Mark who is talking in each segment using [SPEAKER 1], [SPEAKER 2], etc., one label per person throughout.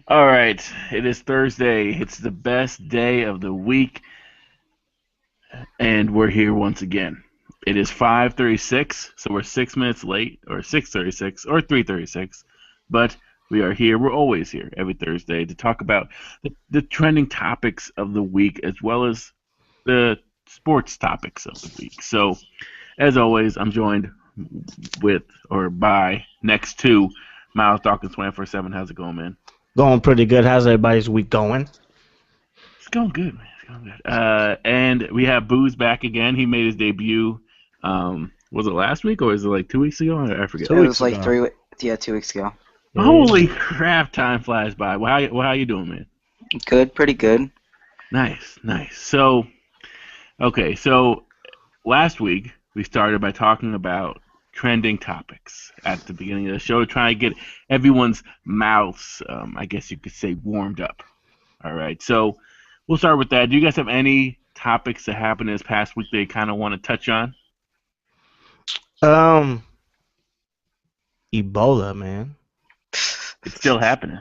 [SPEAKER 1] All right, it is Thursday. It's the best day of the week, and we're here once again. It is 5:36, so we're 6 minutes late, or 6:36, or 3:36, but we are here. We're always here every Thursday to talk about the trending topics of the week as well as the sports topics of the week. So, as always, I'm joined with or by next to Miles Dawkins 24/7. How's it going, man?
[SPEAKER 2] Going pretty good. How's everybody's week going?
[SPEAKER 1] It's going good, man. It's going good. And we have Booze back again. He made his debut. Was it last week or was it like 2 weeks ago? I forget.
[SPEAKER 2] Two
[SPEAKER 3] It
[SPEAKER 2] weeks
[SPEAKER 3] was like
[SPEAKER 2] ago.
[SPEAKER 3] yeah, 2 weeks ago.
[SPEAKER 2] Yeah.
[SPEAKER 1] Holy crap! Time flies by. How you doing, man?
[SPEAKER 3] Good, pretty good.
[SPEAKER 1] Nice, nice. So, okay. So last week we started by talking about trending topics at the beginning of the show, trying to get everyone's mouths, I guess you could say, warmed up. All right. So we'll start with that. Do you guys have any topics that happened this past week that you kind of want to touch on?
[SPEAKER 2] Um, Ebola, man,
[SPEAKER 1] It's still happening.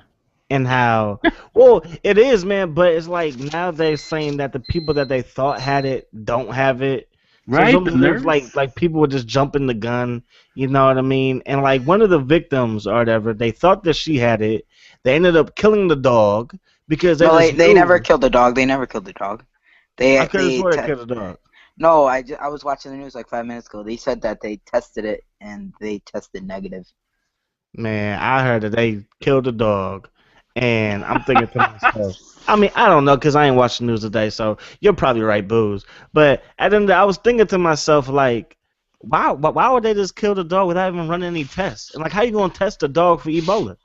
[SPEAKER 2] and how? Well, it is, man. But it's like now they're saying that the people that they thought had it don't have it. So it's
[SPEAKER 1] Right? The
[SPEAKER 2] almost as if,
[SPEAKER 1] nerves?
[SPEAKER 2] like people were just jumping the gun. You know what I mean? And like one of the victims or whatever, they thought that she had it. They ended up killing the dog because they
[SPEAKER 3] No,
[SPEAKER 2] just
[SPEAKER 3] they never
[SPEAKER 2] knew.
[SPEAKER 3] killed the dog. They never killed the dog.
[SPEAKER 2] I
[SPEAKER 3] They
[SPEAKER 2] could have
[SPEAKER 3] they
[SPEAKER 2] sworn they
[SPEAKER 3] te-
[SPEAKER 2] killed the dog.
[SPEAKER 3] no, I was watching the news like 5 minutes ago. They said that they tested it and they tested negative.
[SPEAKER 2] Man, I heard that they killed a dog, and I'm thinking to myself, I mean, I don't know because I ain't watching news today, so you're probably right, Booze. But at the end, I was thinking to myself, like, why would they just kill the dog without even running any tests? And like, how you gonna test a dog for Ebola?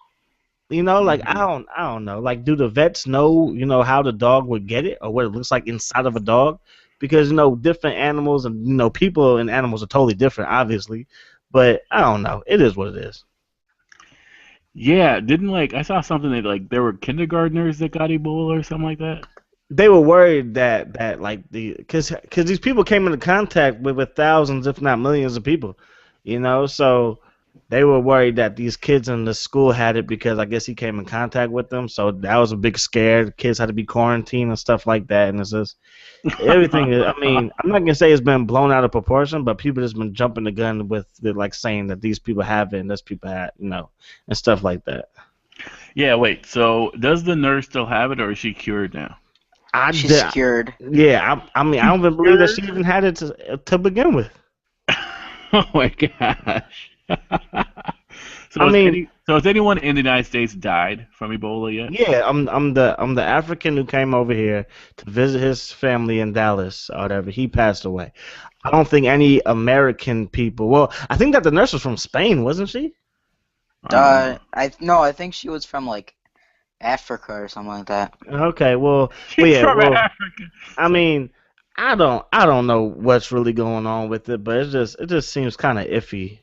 [SPEAKER 2] You know, like
[SPEAKER 1] Mhm.
[SPEAKER 2] I don't know. Like, do the vets know, how the dog would get it or what it looks like inside of a dog? Because different animals and people and animals are totally different, obviously. But I don't know. It is what it is.
[SPEAKER 1] Yeah, didn't I saw something that there were kindergartners that got Ebola or something like that?
[SPEAKER 2] They were worried that like because these people came into contact with thousands, if not millions, of people, so they were worried that these kids in the school had it because I guess he came in contact with them. So that was a big scare. The kids had to be quarantined and stuff like that. And it's just everything. I mean, I'm not gonna say it's been blown out of proportion, but people just been jumping the gun with like saying that these people have it and those people had, and stuff like that.
[SPEAKER 1] Yeah, wait. So does the nurse still have it or is she cured now?
[SPEAKER 2] I
[SPEAKER 3] She's
[SPEAKER 2] did.
[SPEAKER 3] cured.
[SPEAKER 2] Yeah, I mean, I
[SPEAKER 1] She's
[SPEAKER 2] don't even believe that
[SPEAKER 1] cured?
[SPEAKER 2] she even had it to begin with.
[SPEAKER 1] Oh my gosh.
[SPEAKER 2] I mean,
[SPEAKER 1] So has anyone in the United States died from Ebola yet?
[SPEAKER 2] yeah, I'm the African who came over here to visit his family in Dallas or whatever. He passed away. I don't think any American people. Well, I think that the nurse was from Spain, wasn't she?
[SPEAKER 1] I don't know.
[SPEAKER 3] I no, I think she was from like Africa or something like that.
[SPEAKER 2] Okay, well,
[SPEAKER 1] She's
[SPEAKER 2] yeah,
[SPEAKER 1] from
[SPEAKER 2] well,
[SPEAKER 1] Africa.
[SPEAKER 2] I
[SPEAKER 1] So,
[SPEAKER 2] mean, I don't know what's really going on with it, but it just seems kind of iffy,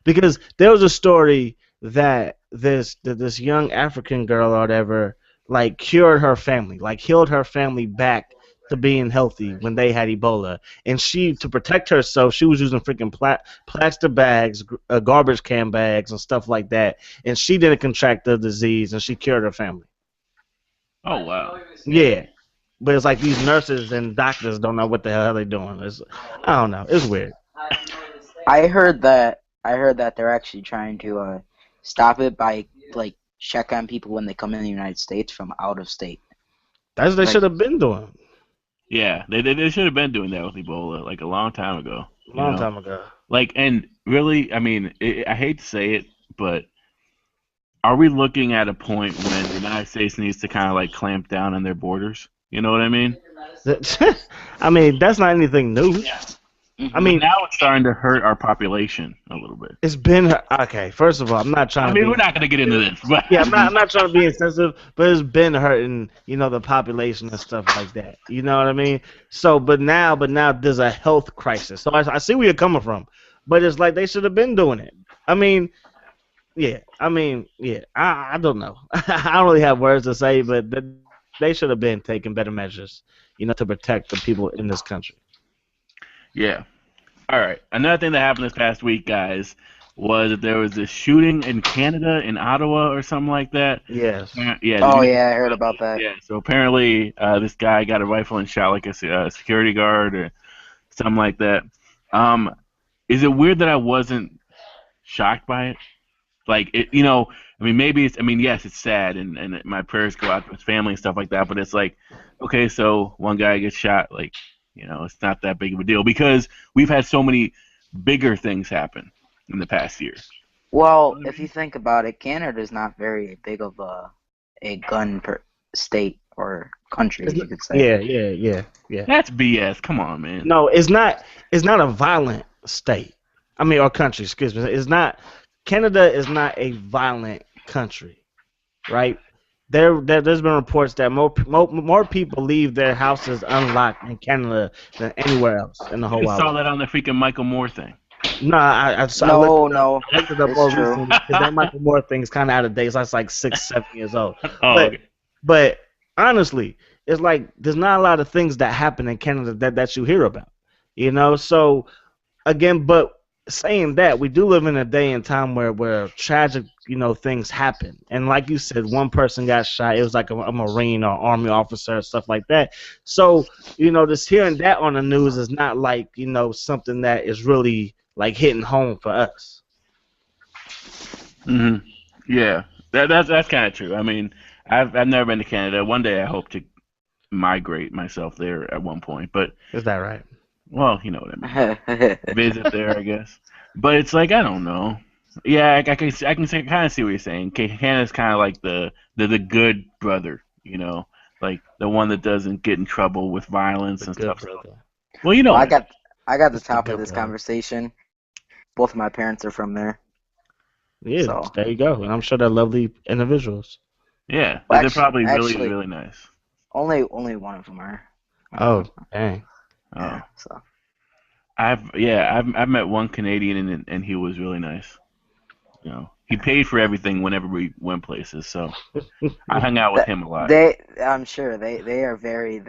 [SPEAKER 2] because there was a story that this young African girl or whatever like cured her family, like healed her family back to being healthy when they had Ebola, and she to protect herself she was using freaking plastic bags, garbage can bags, and stuff like that, and she didn't contract the disease, and she cured her family.
[SPEAKER 1] oh wow.
[SPEAKER 2] Yeah. But it's like these nurses and doctors don't know what the hell they're doing. I don't know. It's weird.
[SPEAKER 3] I heard that they're actually trying to stop it by like check on people when they come in the United States from out of state.
[SPEAKER 2] That's what they
[SPEAKER 3] Like
[SPEAKER 2] should have been doing
[SPEAKER 1] Yeah, they should have been doing that with Ebola like a long time ago.
[SPEAKER 2] a
[SPEAKER 1] You
[SPEAKER 2] long
[SPEAKER 1] know,
[SPEAKER 2] time ago.
[SPEAKER 1] and really, I mean, I hate to say it, but are we looking at a point when the United States needs to kind of clamp down on their borders? You know what I mean?
[SPEAKER 2] I mean, that's not anything new. I
[SPEAKER 3] hmm
[SPEAKER 1] But
[SPEAKER 2] mean,
[SPEAKER 1] now it's starting to hurt our population a little bit.
[SPEAKER 2] it's been okay. First of all, I'm not
[SPEAKER 1] I
[SPEAKER 2] trying to
[SPEAKER 1] mean,
[SPEAKER 2] be
[SPEAKER 1] we're not going to get into
[SPEAKER 2] insensitive.
[SPEAKER 1] this, but
[SPEAKER 2] Yeah,
[SPEAKER 1] I mean,
[SPEAKER 2] I'm not trying to be insensitive, but it's been hurting, the population and stuff like that. You know what I mean? So, but now there's a health crisis. So I see where you're coming from, but it's like they should have been doing it. I mean, yeah, yeah. I don't know. I don't really have words to say, but they should have been taking better measures, to protect the people in this country.
[SPEAKER 1] yeah. All right. Another thing that happened this past week, guys. was that there was this shooting in Canada, in Ottawa or something like that.
[SPEAKER 2] Yes.
[SPEAKER 1] Yeah, did
[SPEAKER 3] Oh
[SPEAKER 1] you guys
[SPEAKER 3] yeah, I
[SPEAKER 1] hear
[SPEAKER 3] heard
[SPEAKER 1] about
[SPEAKER 3] about
[SPEAKER 1] this?
[SPEAKER 3] that.
[SPEAKER 1] Yeah, so apparently this guy got a rifle and shot like a security guard or something like that. Um, is it weird that I wasn't shocked by it? Like I mean, maybe I mean, yes, it's sad, and my prayers go out to his family and stuff like that. But it's like, okay, so one guy gets shot, like, it's not that big of a deal because we've had so many bigger things happen in the past year. You
[SPEAKER 3] Well,
[SPEAKER 1] know what I
[SPEAKER 3] if you
[SPEAKER 1] mean?
[SPEAKER 3] think about it, Canada is not very big of a gun per state or country,
[SPEAKER 2] It's
[SPEAKER 3] as
[SPEAKER 2] not,
[SPEAKER 3] you could say.
[SPEAKER 2] yeah.
[SPEAKER 1] That's BS. Come on, man.
[SPEAKER 2] No, it's not. It's not a violent state. I mean, or country. Excuse me. It's not. Canada is not a violent country, right? There's been reports that more people leave their houses unlocked in Canada than anywhere else in the
[SPEAKER 1] You
[SPEAKER 2] whole
[SPEAKER 1] just
[SPEAKER 2] wide
[SPEAKER 1] saw
[SPEAKER 2] world.
[SPEAKER 1] that on the freaking Michael Moore thing.
[SPEAKER 2] No, I looked
[SPEAKER 3] No,
[SPEAKER 2] it up.
[SPEAKER 3] no,
[SPEAKER 2] I looked it up
[SPEAKER 3] it's
[SPEAKER 2] more
[SPEAKER 3] true.
[SPEAKER 2] recently because that Michael Moore thing is kind of out of date. So that's like 6, 7 years old.
[SPEAKER 1] Oh,
[SPEAKER 2] But
[SPEAKER 1] okay.
[SPEAKER 2] but honestly, it's like there's not a lot of things that happen in Canada that you hear about. So again, but saying that, we do live in a day and time where tragic, things happen. And like you said, one person got shot. It was like a Marine or Army officer or stuff like that. So, just hearing that on the news is not like, something that is really like hitting home for us.
[SPEAKER 1] hmm Yeah, that's kind of true. I mean, I've never been to Canada. One day I hope to migrate myself there at one point, but
[SPEAKER 2] Is that right?
[SPEAKER 1] well, you know what I mean. Visit there, I guess. But it's like I don't know. Yeah, I can kind of see what you're saying. Canada's kind of like the good brother, like the one that doesn't get in trouble with violence
[SPEAKER 2] The
[SPEAKER 1] and
[SPEAKER 2] good
[SPEAKER 1] stuff. So,
[SPEAKER 2] brother.
[SPEAKER 1] well, you know
[SPEAKER 3] Well,
[SPEAKER 1] what I mean.
[SPEAKER 3] I got the
[SPEAKER 2] It's the
[SPEAKER 3] top of
[SPEAKER 2] good
[SPEAKER 3] this
[SPEAKER 2] brother.
[SPEAKER 3] conversation. Both of my parents are from there,
[SPEAKER 2] Yeah,
[SPEAKER 3] so
[SPEAKER 2] there you go. And I'm sure they're lovely individuals.
[SPEAKER 1] Yeah,
[SPEAKER 3] well,
[SPEAKER 1] they're probably really
[SPEAKER 3] actually,
[SPEAKER 1] really nice.
[SPEAKER 3] only one of them are.
[SPEAKER 2] Oh, dang.
[SPEAKER 1] Oh,
[SPEAKER 3] Yeah, so
[SPEAKER 1] I've met one Canadian and he was really nice. He paid for everything whenever we went places, so I hung out with
[SPEAKER 3] that
[SPEAKER 1] him a lot.
[SPEAKER 3] I'm sure they are very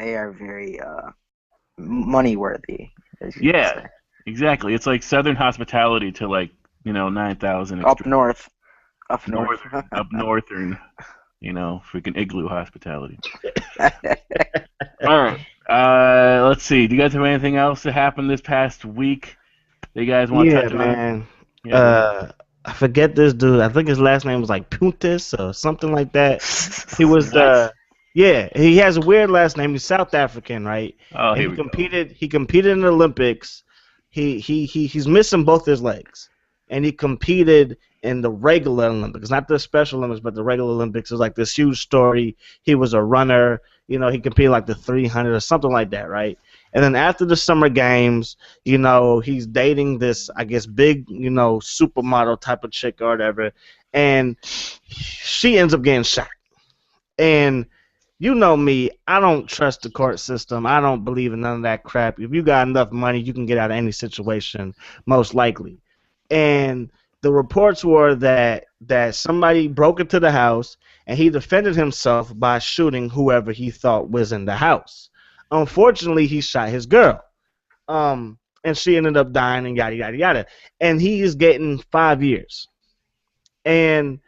[SPEAKER 3] money worthy, as you could
[SPEAKER 1] Yeah,
[SPEAKER 3] say.
[SPEAKER 1] exactly. It's like Southern hospitality to like 9,000
[SPEAKER 3] Up
[SPEAKER 1] extreme.
[SPEAKER 3] north, up north.
[SPEAKER 1] Up northern, freaking igloo hospitality. All right. Let's see. Do you guys have anything else that happened this past week that you guys want to
[SPEAKER 2] Yeah,
[SPEAKER 1] touch on?
[SPEAKER 2] man.
[SPEAKER 1] Yeah, go ahead.
[SPEAKER 2] I forget this dude. I think his last name was like Puntis or something like that. He was
[SPEAKER 1] What?
[SPEAKER 2] yeah, he has a weird last name. He's South African, right?
[SPEAKER 1] Oh,
[SPEAKER 2] And
[SPEAKER 1] here
[SPEAKER 2] he
[SPEAKER 1] we go.
[SPEAKER 2] competed he competed in the Olympics. He's missing both his legs. And he competed in the regular Olympics, not the Special Olympics, but the regular Olympics. It was like this huge story. He was a runner, he competed like the 300 or something like that, right? And then after the summer games, he's dating this, I guess, big, supermodel type of chick or whatever, and she ends up getting shot. And you know me, I don't trust the court system. I don't believe in none of that crap. If you got enough money, you can get out of any situation, most likely. And the reports were that somebody broke into the house and he defended himself by shooting whoever he thought was in the house. Unfortunately, he shot his girl. And she ended up dying and yada yada yada. And he is getting 5 years. And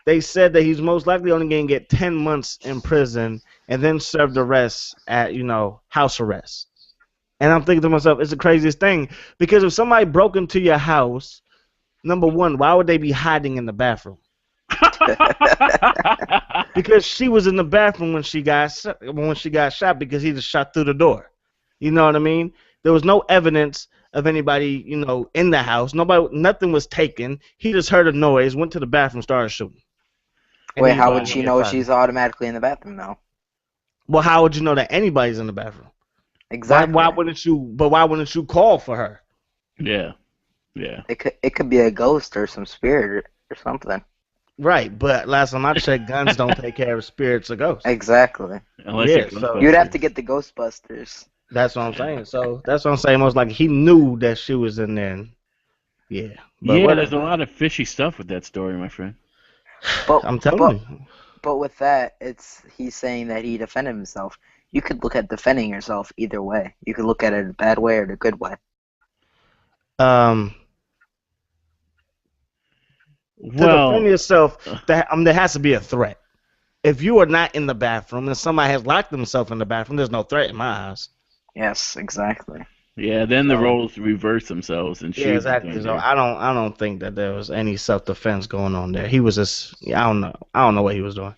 [SPEAKER 2] they said that he's most likely only going to get 10 months in prison and then serve the rest at, house arrest. And I'm thinking to myself, it's the craziest thing because if somebody broke into your house, number one, why would they be hiding in the bathroom? Because she was in the bathroom when she got shot because he just shot through the door. You know what I mean? There was no evidence of anybody, in the house. Nothing was taken. He just heard a noise, went to the bathroom, started shooting. And
[SPEAKER 3] Wait,
[SPEAKER 2] he's
[SPEAKER 3] how
[SPEAKER 2] only
[SPEAKER 3] would
[SPEAKER 2] gonna
[SPEAKER 3] she
[SPEAKER 2] get
[SPEAKER 3] know
[SPEAKER 2] 5 years.
[SPEAKER 3] she's automatically in the bathroom though?
[SPEAKER 2] Well, how would you know that anybody's in the bathroom? Why
[SPEAKER 3] Exactly.
[SPEAKER 2] wouldn't you call for her?
[SPEAKER 1] Yeah, yeah.
[SPEAKER 3] It could be a ghost or some spirit or something.
[SPEAKER 2] Right, but last time I checked, guns don't take care of spirits or ghosts.
[SPEAKER 3] Exactly.
[SPEAKER 1] Unless you're
[SPEAKER 2] Yeah, so
[SPEAKER 3] You'd have
[SPEAKER 1] Ghostbusters.
[SPEAKER 3] to get the Ghostbusters.
[SPEAKER 2] that's what I'm saying. So that's what I'm saying. Most like he knew that she was in there. Yeah, but
[SPEAKER 1] Yeah, there's a
[SPEAKER 2] whatever.
[SPEAKER 1] lot of fishy stuff with that story, my friend.
[SPEAKER 3] But
[SPEAKER 2] I'm telling
[SPEAKER 3] but
[SPEAKER 2] you.
[SPEAKER 3] but with that, he's saying that he defended himself. You could look at defending yourself either way. You could look at it a bad way or the good way.
[SPEAKER 2] Um, To defend
[SPEAKER 1] Well,
[SPEAKER 2] yourself, there has to be a threat. If you are not in the bathroom and somebody has locked themselves in the bathroom, there's no threat in my eyes.
[SPEAKER 3] Yes, exactly.
[SPEAKER 1] yeah, then the
[SPEAKER 2] So
[SPEAKER 1] roles reverse themselves and
[SPEAKER 2] yeah,
[SPEAKER 1] she was
[SPEAKER 2] exactly. So
[SPEAKER 1] under.
[SPEAKER 2] I don't think that there was any self defense going on there. He was just I don't know. I don't know what he was doing.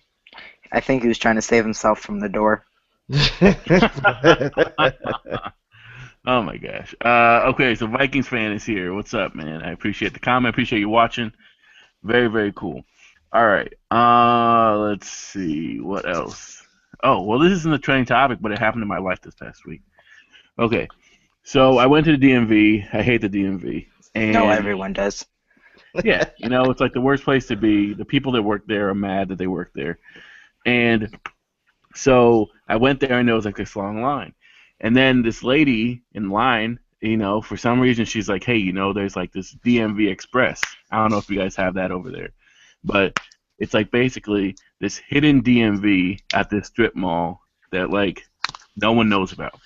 [SPEAKER 3] I think he was trying to save himself from the door.
[SPEAKER 1] Oh my gosh. Okay, so Vikings fan is here. What's up, man? I appreciate the comment. I appreciate you watching. Very, very cool. All right. Let's see what else. Oh, well, this isn't a trending topic, but it happened in my life this past week. Okay, so I went to the DMV. I hate the DMV,
[SPEAKER 3] No,
[SPEAKER 1] and
[SPEAKER 3] everyone does.
[SPEAKER 1] yeah, it's like the worst place to be. The people that work there are mad that they work there, and so I went there and there was like this long line. And then this lady in line, for some reason she's like, hey, there's like this DMV Express. I don't know if you guys have that over there. But it's like basically this hidden DMV at this strip mall that like no one knows about.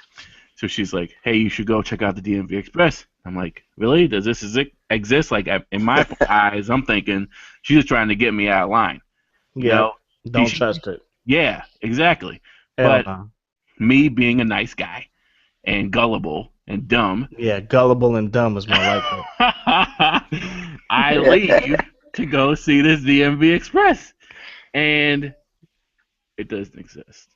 [SPEAKER 1] So she's like, hey, you should go check out the DMV Express. I'm like, really? Does this exist? Like in my eyes, I'm thinking she's just trying to get me out of line. You
[SPEAKER 2] Yep.
[SPEAKER 1] know?
[SPEAKER 2] Don't
[SPEAKER 1] She,
[SPEAKER 2] trust it.
[SPEAKER 1] yeah, exactly.
[SPEAKER 2] Hell
[SPEAKER 1] But
[SPEAKER 2] no.
[SPEAKER 1] me being a nice guy and gullible and dumb,
[SPEAKER 2] Yeah, gullible and dumb is more like it.
[SPEAKER 1] I leave to go see this DMV Express, and it doesn't exist.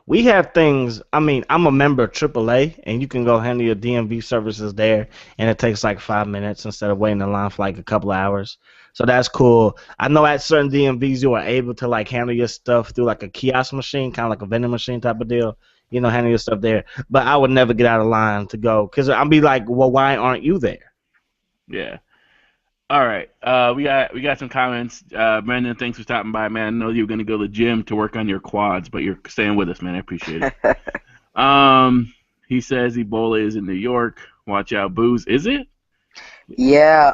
[SPEAKER 2] We have things. I mean, I'm a member of AAA, and you can go handle your DMV services there, and it takes like 5 minutes instead of waiting in line for like a couple of hours. So that's cool. I know at certain DMVs you are able to like handle your stuff through like a kiosk machine, kind of like a vending machine type of deal. Handle your stuff there. But I would never get out of line to go because I'd be like, well, why aren't you there?
[SPEAKER 1] Yeah. All right. We got some comments. Brandon, thanks for stopping by, man. I know you were gonna go to the gym to work on your quads, but you're staying with us, man. I appreciate it. He says Ebola is in New York. Watch out, booze. Is it?
[SPEAKER 3] Yeah,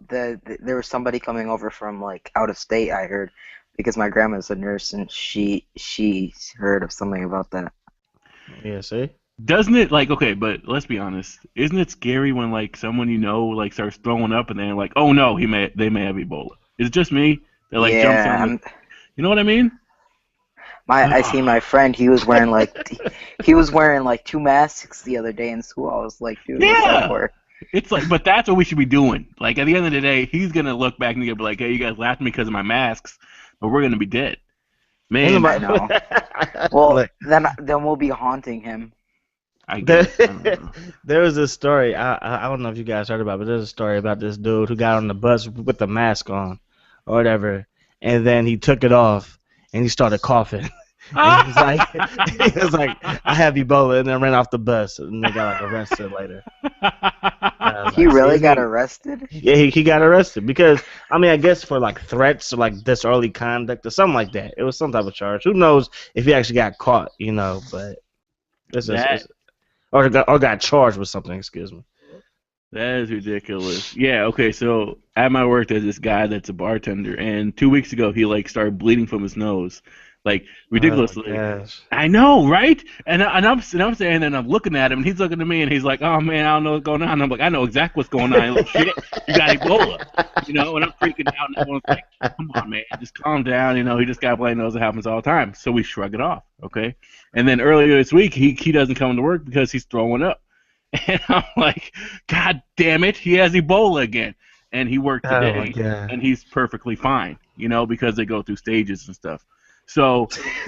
[SPEAKER 3] there was somebody coming over from like out of state, I heard, because my grandma's a nurse and she heard of something about that.
[SPEAKER 2] Yeah, see?
[SPEAKER 1] Doesn't it like okay? But let's be honest. Isn't it scary when like someone like starts throwing up and they're like, oh no, they may have Ebola. Is it just me that like jumps
[SPEAKER 3] Yeah,
[SPEAKER 1] on the? You know what I mean?
[SPEAKER 3] I see my friend, he was wearing like two masks the other day in school. I was like, dude, what's that
[SPEAKER 1] Yeah.
[SPEAKER 3] for?
[SPEAKER 1] It's like, but that's what we should be doing. Like at the end of the day, he's gonna look back and he's gonna be like, hey, you guys laughed at me because of my masks, but we're gonna be dead. Man,
[SPEAKER 3] I know. Well,
[SPEAKER 2] Look,
[SPEAKER 3] then we'll be haunting him.
[SPEAKER 1] I guess. I don't know.
[SPEAKER 2] there was a story. I don't know if you guys heard about it, but there's a story about this dude who got on the bus with the mask on or whatever, and then he took it off and he started coughing. And he was like, I have Ebola, and then ran off the bus, and they got like arrested later.
[SPEAKER 3] He
[SPEAKER 2] Like,
[SPEAKER 3] really
[SPEAKER 2] excuse
[SPEAKER 3] got
[SPEAKER 2] me?
[SPEAKER 3] arrested?
[SPEAKER 2] Yeah, he got arrested because I mean I guess for like threats or like disorderly conduct or something like that. It was some type of charge. Who knows if he actually got caught, but
[SPEAKER 1] That
[SPEAKER 2] or got charged with something. Excuse me.
[SPEAKER 1] that is ridiculous. Yeah. Okay. So at my work, there's this guy that's a bartender, and 2 weeks ago he like started bleeding from his nose, like ridiculously.
[SPEAKER 2] Oh my gosh.
[SPEAKER 1] I know, right? And I'm saying, and I'm looking at him, and he's looking at me, and he's like, "Oh man, I don't know what's going on." And I'm like, "I know exactly what's going on." He's like, "Shit, you got Ebola," And I'm freaking out, and everyone's like, "Come on, man, just calm down." He just got bloody nose. It happens all the time, so we shrug it off, okay? And then earlier this week, he doesn't come to work because he's throwing up, and I'm like, "God damn it, he has Ebola again." And he worked
[SPEAKER 2] Oh my
[SPEAKER 1] today,
[SPEAKER 2] god.
[SPEAKER 1] and he's perfectly fine, because they go through stages and stuff. So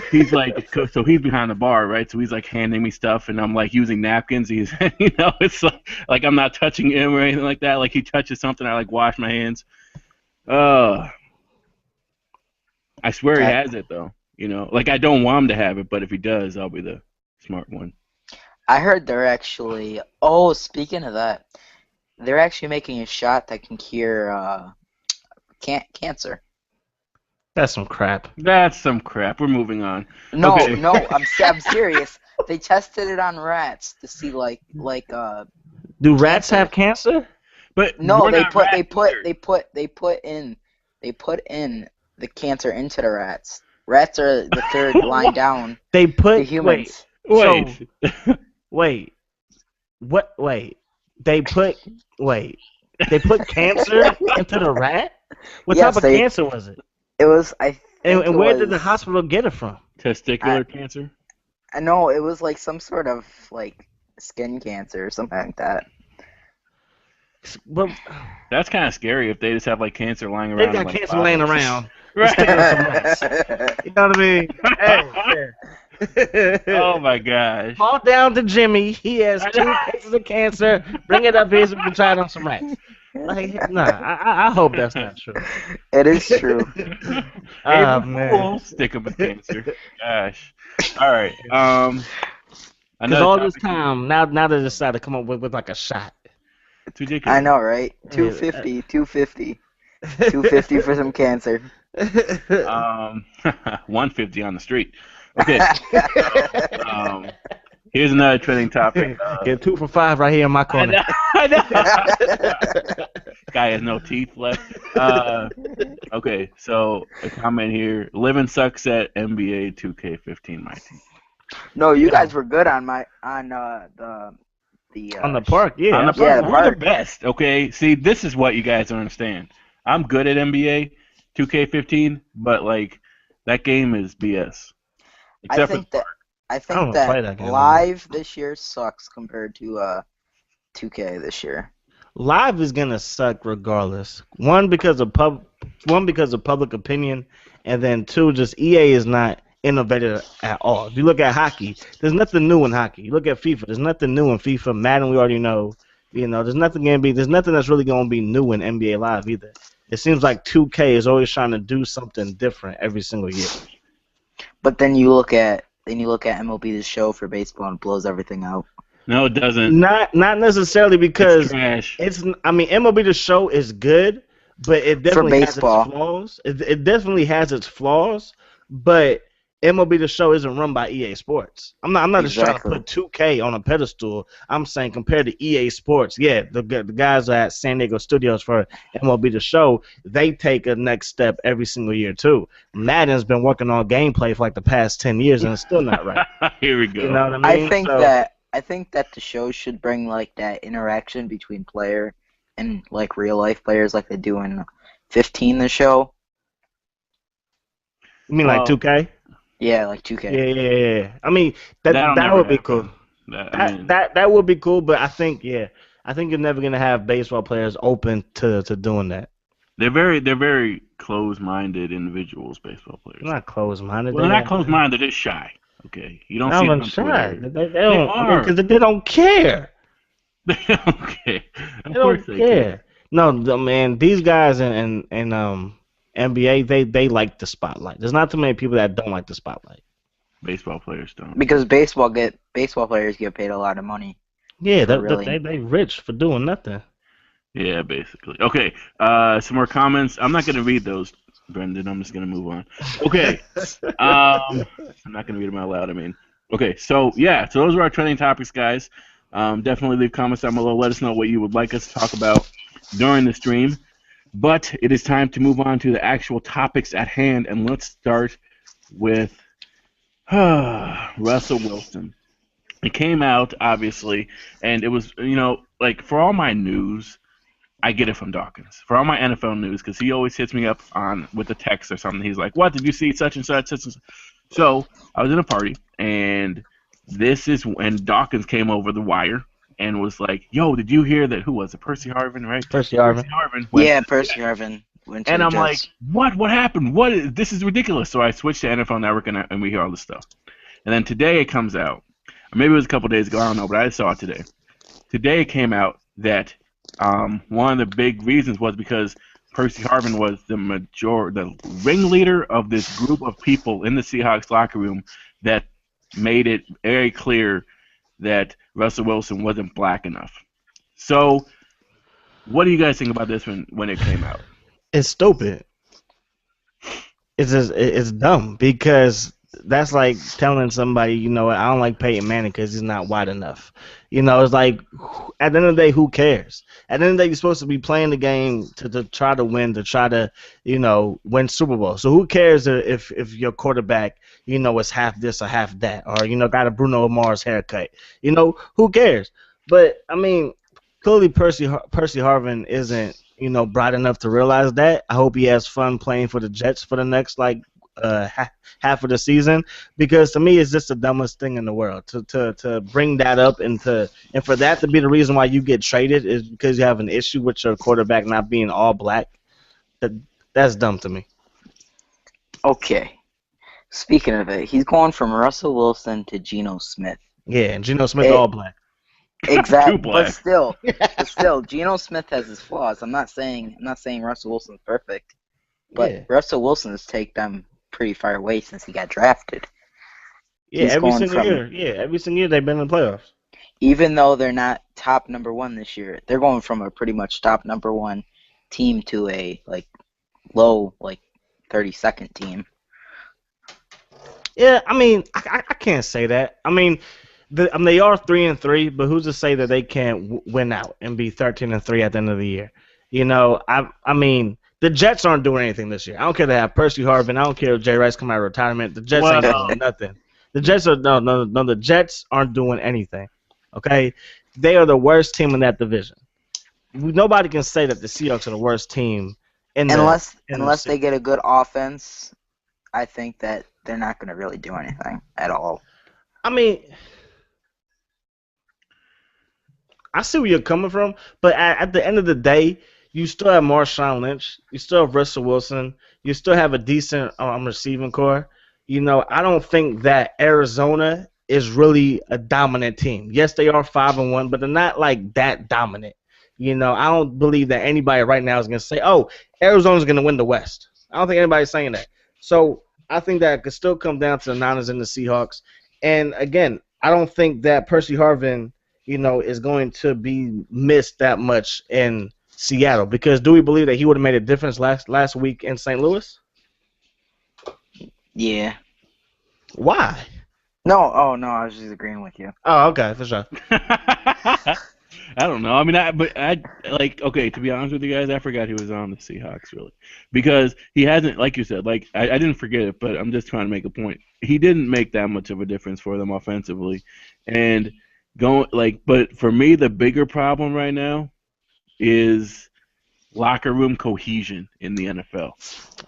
[SPEAKER 1] he's like, so he's behind the bar, right? So he's like handing me stuff, and I'm like using napkins. He's, it's like I'm not touching him or anything like that. Like he touches something, I like wash my hands. I swear he has it though. Like I don't want him to have it, but if he does, I'll be the smart one.
[SPEAKER 3] I heard they're actually. Oh, speaking of that, they're actually making a shot that can cure cancer.
[SPEAKER 2] That's some crap.
[SPEAKER 1] That's some crap. We're moving on.
[SPEAKER 3] No,
[SPEAKER 1] Okay.
[SPEAKER 3] no, I'm serious. They tested it on rats to see
[SPEAKER 2] Do rats
[SPEAKER 3] cancer.
[SPEAKER 2] have cancer?
[SPEAKER 1] But
[SPEAKER 3] No,
[SPEAKER 1] we're
[SPEAKER 3] they
[SPEAKER 1] not
[SPEAKER 3] put
[SPEAKER 1] rats
[SPEAKER 3] in the cancer into the rats. Rats are the third line down
[SPEAKER 2] They put
[SPEAKER 3] to humans.
[SPEAKER 1] Wait.
[SPEAKER 2] Wait. What? Wait. They put. Wait. They put cancer into the rat. What
[SPEAKER 3] Yes,
[SPEAKER 2] type of cancer was it?
[SPEAKER 3] it was. I think
[SPEAKER 2] And
[SPEAKER 3] it
[SPEAKER 2] where did the
[SPEAKER 3] was.
[SPEAKER 2] hospital get it from?
[SPEAKER 3] I,
[SPEAKER 1] Testicular cancer.
[SPEAKER 3] I know it was like some sort of like skin cancer or something like that.
[SPEAKER 2] Well,
[SPEAKER 1] That's kind of scary if they just have like cancer lying
[SPEAKER 2] they
[SPEAKER 1] around in
[SPEAKER 2] got
[SPEAKER 1] like
[SPEAKER 2] cancer laying
[SPEAKER 1] bottles.
[SPEAKER 2] around. Let's stick it on some rats.
[SPEAKER 3] Right.
[SPEAKER 2] You know what I mean? Hey,
[SPEAKER 1] Oh
[SPEAKER 2] yeah.
[SPEAKER 1] my gosh.
[SPEAKER 2] Call down to Jimmy. He has
[SPEAKER 1] I
[SPEAKER 2] 2 cases of cancer. Bring it up here so we can try it on some rats. Like, nah, I hope that's not true.
[SPEAKER 3] It is true.
[SPEAKER 2] Oh
[SPEAKER 1] April
[SPEAKER 2] man.
[SPEAKER 1] Fool, stick 'em with cancer. Gosh. All right.
[SPEAKER 2] Because
[SPEAKER 1] Another
[SPEAKER 2] all this
[SPEAKER 1] topic.
[SPEAKER 2] time, now they decided to come up with like a shot.
[SPEAKER 1] It's
[SPEAKER 3] I
[SPEAKER 1] ridiculous.
[SPEAKER 3] know, right?
[SPEAKER 2] Yeah.
[SPEAKER 3] 250, 250, 250 for some cancer.
[SPEAKER 1] 150 on the street. Okay. Here's another trending topic.
[SPEAKER 2] Get 2 for 5 right here in my
[SPEAKER 1] I
[SPEAKER 2] corner.
[SPEAKER 1] know. I know. Guy has no teeth left. Okay, so a comment here. Living sucks at NBA 2K15, my team.
[SPEAKER 3] No, you
[SPEAKER 2] Yeah.
[SPEAKER 3] guys were good on the
[SPEAKER 2] On the park, yeah,
[SPEAKER 1] On the
[SPEAKER 2] absolutely.
[SPEAKER 3] Yeah,
[SPEAKER 1] park,
[SPEAKER 3] the
[SPEAKER 1] we're the
[SPEAKER 3] park.
[SPEAKER 1] best. Okay, see, this is what you guys don't understand. I'm good at NBA 2K15, but like that game is BS.
[SPEAKER 3] I
[SPEAKER 1] Except for
[SPEAKER 3] think that I
[SPEAKER 2] I
[SPEAKER 3] think
[SPEAKER 2] don't play
[SPEAKER 3] that
[SPEAKER 2] that game no more.
[SPEAKER 3] live this year sucks compared to 2K this year.
[SPEAKER 2] Live is gonna suck regardless. One because of public opinion, and then two, just EA is not innovative at all. If you look at hockey, there's nothing new in hockey. You look at FIFA, there's nothing new in FIFA. Madden, we already know. There's nothing that's really gonna be new in NBA Live either. It seems like 2K is always trying to do something different every single year.
[SPEAKER 3] But then you look at MLB The Show for baseball and it blows everything out.
[SPEAKER 1] no, it doesn't.
[SPEAKER 2] Not necessarily
[SPEAKER 1] It's
[SPEAKER 2] because
[SPEAKER 1] trash.
[SPEAKER 2] MLB The Show is good, but it definitely has its
[SPEAKER 3] baseball.
[SPEAKER 2] flaws. It definitely has its flaws, but MLB The Show isn't run by EA Sports. I'm not just trying to
[SPEAKER 3] Exactly.
[SPEAKER 2] put 2K on a pedestal. I'm saying compared to EA Sports, yeah, the guys at San Diego Studios for MLB The Show, they take a next step every single year too. Madden's been working on gameplay for like the past 10 years and it's still not right.
[SPEAKER 1] Here we go.
[SPEAKER 2] You know what I mean?
[SPEAKER 3] I think that the show should bring like that interaction between player and like real life players like they do in 15 the show.
[SPEAKER 2] You mean like
[SPEAKER 1] Well,
[SPEAKER 2] 2K?
[SPEAKER 3] Yeah, like 2K.
[SPEAKER 2] Yeah. I mean
[SPEAKER 1] That'll
[SPEAKER 2] that
[SPEAKER 1] never
[SPEAKER 2] would be
[SPEAKER 1] happen.
[SPEAKER 2] cool.
[SPEAKER 1] I mean,
[SPEAKER 2] That would be cool, but I think you're never gonna have baseball players open to doing that.
[SPEAKER 1] they're very close-minded individuals, baseball players.
[SPEAKER 2] They're not closed-minded.
[SPEAKER 1] Well, they're not close-minded. They're just shy. Okay, you don't
[SPEAKER 2] Not
[SPEAKER 1] see
[SPEAKER 2] even
[SPEAKER 1] them on
[SPEAKER 2] shy.
[SPEAKER 1] Twitter.
[SPEAKER 2] They don't
[SPEAKER 1] are.
[SPEAKER 2] because they don't care.
[SPEAKER 1] They don't care. Of
[SPEAKER 2] They
[SPEAKER 1] course
[SPEAKER 2] don't
[SPEAKER 1] they
[SPEAKER 2] care. No, man, these guys in NBA they like the spotlight. There's not too many people that don't like the spotlight.
[SPEAKER 1] Baseball players don't.
[SPEAKER 3] Because baseball players get paid a lot of money.
[SPEAKER 2] Yeah,
[SPEAKER 3] Really?
[SPEAKER 2] they rich for doing nothing.
[SPEAKER 1] Yeah, basically. Okay, some more comments. I'm not going to read those, Brendan. I'm just going to move on. Okay. I'm not going to read them out loud, I mean. Okay, so those are our trending topics, guys. Definitely leave comments down below. Let us know what you would like us to talk about during the stream. But it is time to move on to the actual topics at hand, and let's start with Russell Wilson. It came out, obviously, and it was, like, for all my news, I get it from Dawkins. For all my NFL news, because he always hits me up with a text or something. He's like, what, did you see such and such, such and such? So, I was in a party, and this is when Dawkins came over the wire and was like, yo, did you hear that, who was it, Percy Harvin, right?
[SPEAKER 2] Percy Harvin.
[SPEAKER 1] went
[SPEAKER 3] Yeah,
[SPEAKER 1] to-
[SPEAKER 3] Percy Harvin went to
[SPEAKER 1] And
[SPEAKER 3] the
[SPEAKER 1] I'm like,
[SPEAKER 3] Jets.
[SPEAKER 1] what happened? This is ridiculous. So I switched to NFL Network, and we hear all this stuff. And then today it comes out, or maybe it was a couple days ago, I don't know, but I saw it today. Today it came out that one of the big reasons was because Percy Harvin was the ringleader of this group of people in the Seahawks locker room that made it very clear that Russell Wilson wasn't black enough. So, what do you guys think about this when it came out?
[SPEAKER 2] It's stupid. It's dumb because that's like telling somebody, I don't like Peyton Manning because he's not white enough. It's like at the end of the day, who cares? At the end of the day, you're supposed to be playing the game to try to win, to try to win Super Bowl. So who cares if your quarterback is half this or half that, or got a Bruno Mars haircut? Who cares? But I mean, clearly Percy Harvin isn't bright enough to realize that. I hope he has fun playing for the Jets for the next half of the season, because to me it's just the dumbest thing in the world to bring that up, and for that to be the reason why you get traded is because you have an issue with your quarterback not being all black. That, that's dumb to me.
[SPEAKER 3] Okay. Speaking of it, he's going from Russell Wilson to Geno Smith.
[SPEAKER 2] Yeah, and Geno Smith
[SPEAKER 3] It-
[SPEAKER 2] all black.
[SPEAKER 1] Too
[SPEAKER 3] Exactly,
[SPEAKER 1] black.
[SPEAKER 3] but still, Geno Smith has his flaws. I'm not saying Russell Wilson's perfect, but
[SPEAKER 2] Yeah.
[SPEAKER 3] Russell Wilson has taken them pretty far away since he got drafted.
[SPEAKER 2] Yeah,
[SPEAKER 3] He's
[SPEAKER 2] every
[SPEAKER 3] going
[SPEAKER 2] single
[SPEAKER 3] from,
[SPEAKER 2] year. Yeah, every single year they've been in the playoffs.
[SPEAKER 3] even though they're not top number one this year, they're going from a pretty much top number one team to a low 32nd team.
[SPEAKER 2] Yeah, I mean, I can't say that. I mean, they are 3-3, but who's to say that they can't win out and be 13-3 at the end of the year? I mean, the Jets aren't doing anything this year. I don't care to have Percy Harvin. I don't care if Jay Rice come out of retirement. The Jets ain't
[SPEAKER 1] Well,
[SPEAKER 2] doing nothing. The Jets are no. The Jets aren't doing anything. Okay, they are the worst team in that division. Nobody can say that the Seahawks are the worst team in the
[SPEAKER 3] Unless
[SPEAKER 2] NFC.
[SPEAKER 3] they get a good offense, I think that they're not going to really do anything at all.
[SPEAKER 2] I mean, I see where you're coming from, but at the end of the day, you still have Marshawn Lynch, you still have Russell Wilson, you still have a decent receiving core. I don't think that Arizona is really a dominant team. Yes, they are 5-1, but they're not like that dominant. I don't believe that anybody right now is going to say, "Oh, Arizona's going to win the West." I don't think anybody's saying that. So I think that it could still come down to the Niners and the Seahawks. And again, I don't think that Percy Harvin, is going to be missed that much in Seattle, because do we believe that he would have made a difference last week in St. Louis?
[SPEAKER 3] Yeah.
[SPEAKER 2] Why?
[SPEAKER 3] No, oh no, I was just agreeing with you.
[SPEAKER 2] Oh, okay, for sure.
[SPEAKER 1] I don't know. I mean, okay, to be honest with you guys, I forgot he was on the Seahawks, really. Because he hasn't, like you said, I didn't forget it, but I'm just trying to make a point. He didn't make that much of a difference for them offensively. And but for me, the bigger problem right now is locker room cohesion in the NFL.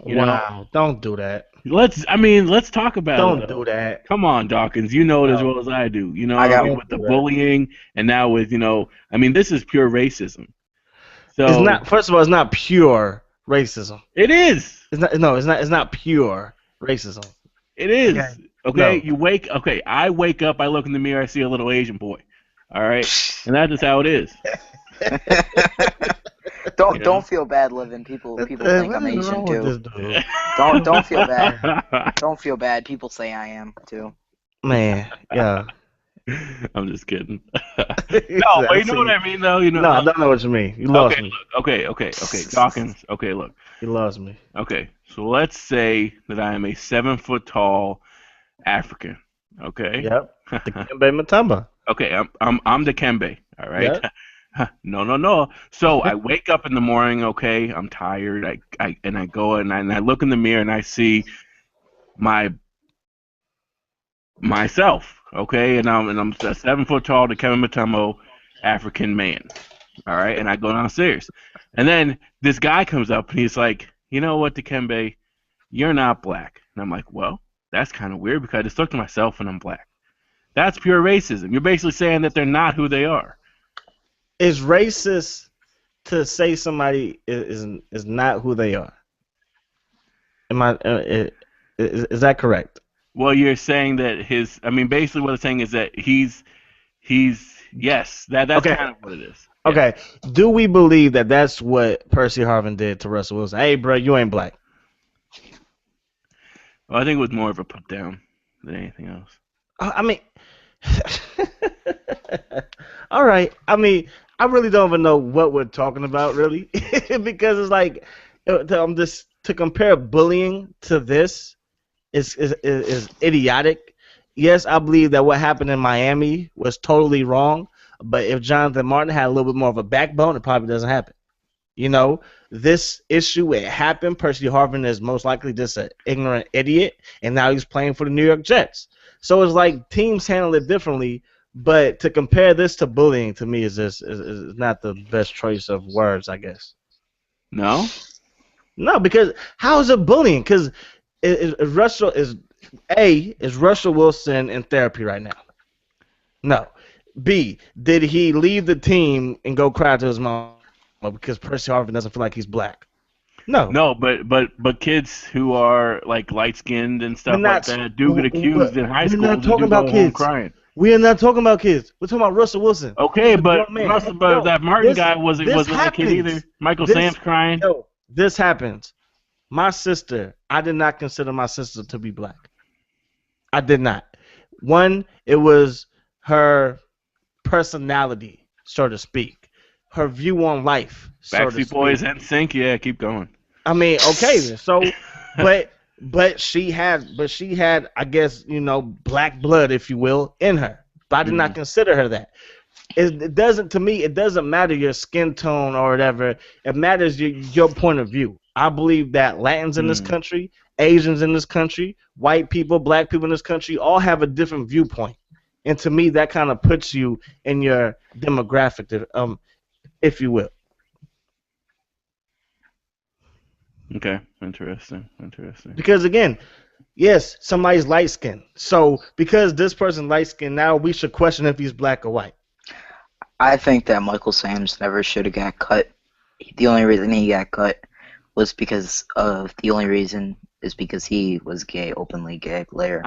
[SPEAKER 2] Wow, don't do that.
[SPEAKER 1] Let's talk about
[SPEAKER 2] Don't
[SPEAKER 1] it, though.
[SPEAKER 2] do that.
[SPEAKER 1] Come on, Dawkins. You know it as
[SPEAKER 2] No.
[SPEAKER 1] well as I do.
[SPEAKER 3] I got-
[SPEAKER 1] With the bullying, and now with, this is pure racism. So
[SPEAKER 2] It's not. First of all, it's not pure racism.
[SPEAKER 1] It is.
[SPEAKER 2] It's not. No, it's not. It's not pure racism.
[SPEAKER 1] It is. Okay.
[SPEAKER 2] No.
[SPEAKER 1] I wake up, I look in the mirror, I see a little Asian boy. All right, and that's just how it is.
[SPEAKER 3] Don't feel bad, Livin. People think I'm Asian too. Don't feel bad. Don't feel bad. People say I am too.
[SPEAKER 2] Man, yeah.
[SPEAKER 1] I'm just kidding. No, but you know what I mean, though.
[SPEAKER 2] No, I don't know what you mean. You lost me.
[SPEAKER 1] Okay. Dawkins. Okay, look.
[SPEAKER 2] You lost me.
[SPEAKER 1] Okay, so let's say that I am a 7 foot tall African. Okay.
[SPEAKER 2] Yep. The Kembe Mutombo.
[SPEAKER 1] Okay, I'm the Kembe. All right.
[SPEAKER 2] Yep.
[SPEAKER 1] No. So I wake up in the morning. Okay, I'm tired. I go and I look in the mirror and I see myself. Okay, and I'm a 7 foot tall, the Kevin Mutombo African man. All right, and I go downstairs, and then this guy comes up and he's like, "You know what, Dikembe, you're not black." And I'm like, "Well, that's kind of weird because I just looked at myself and I'm black." That's pure racism. You're basically saying that they're not who they are.
[SPEAKER 2] It's racist to say somebody is not who they are. Is that correct?
[SPEAKER 1] Well, you're saying that basically what it's saying is that he's yes, that's
[SPEAKER 2] Okay.
[SPEAKER 1] kind of what it is. Yeah.
[SPEAKER 2] Okay. Do we believe that that's what Percy Harvin did to Russell Wilson? Hey, bro, you ain't black.
[SPEAKER 1] Well, I think it was more of a put down than anything else.
[SPEAKER 2] I mean, all right. I mean, I really don't even know what we're talking about, really, because it's like, to compare bullying to this is idiotic. Yes, I believe that what happened in Miami was totally wrong, but if Jonathan Martin had a little bit more of a backbone, it probably doesn't happen. This issue, it happened. Percy Harvin is most likely just an ignorant idiot, and now he's playing for the New York Jets. So it's like teams handle it differently, But to compare this to bullying to me is just is not the best choice of words, I guess.
[SPEAKER 1] No.
[SPEAKER 2] No, because how is it bullying? Because is Russell is Russell Wilson in therapy right now? No. B, did he leave the team and go cry to his mama because Percy Harvin doesn't feel like he's black? No.
[SPEAKER 1] No, but kids who are like light skinned and
[SPEAKER 2] We're
[SPEAKER 1] stuff like
[SPEAKER 2] not.
[SPEAKER 1] that do get accused in high
[SPEAKER 2] We're
[SPEAKER 1] school
[SPEAKER 2] not
[SPEAKER 1] to
[SPEAKER 2] talking
[SPEAKER 1] do
[SPEAKER 2] about
[SPEAKER 1] go home
[SPEAKER 2] kids.
[SPEAKER 1] crying.
[SPEAKER 2] We are not talking about kids. We're talking about Russell Wilson.
[SPEAKER 1] Okay,
[SPEAKER 2] He's a
[SPEAKER 1] but
[SPEAKER 2] grown man.
[SPEAKER 1] Russell, but
[SPEAKER 2] Yo,
[SPEAKER 1] that Martin
[SPEAKER 2] this
[SPEAKER 1] guy
[SPEAKER 2] this
[SPEAKER 1] wasn't a kid either.
[SPEAKER 2] happens.
[SPEAKER 1] Michael Sam's
[SPEAKER 2] This
[SPEAKER 1] crying.
[SPEAKER 2] yo, this happens. My sister, I did not consider my sister to be black. I did not. One, it was her personality, so to speak, her view on life, so to
[SPEAKER 1] Backstreet Boys
[SPEAKER 2] speak.
[SPEAKER 1] and Sync. Yeah, keep going.
[SPEAKER 2] I mean, okay then. So, but she had, I guess, black blood, if you will, in her. But I did not
[SPEAKER 1] Mhm.
[SPEAKER 2] consider her that. It doesn't, to me. It doesn't matter your skin tone or whatever. It matters your point of view. I believe that Latins in this
[SPEAKER 1] Mm.
[SPEAKER 2] country, Asians in this country, white people, black people in this country, all have a different viewpoint. And to me, that kind of puts you in your demographic, if you will.
[SPEAKER 1] Okay, interesting, interesting.
[SPEAKER 2] Because again, yes, somebody's light skinned. So because this person light skinned, now we should question if he's black or white.
[SPEAKER 3] I think that Michael Sam's never should have got cut. The only reason he got cut was because of the only reason is because he was gay, openly gay player.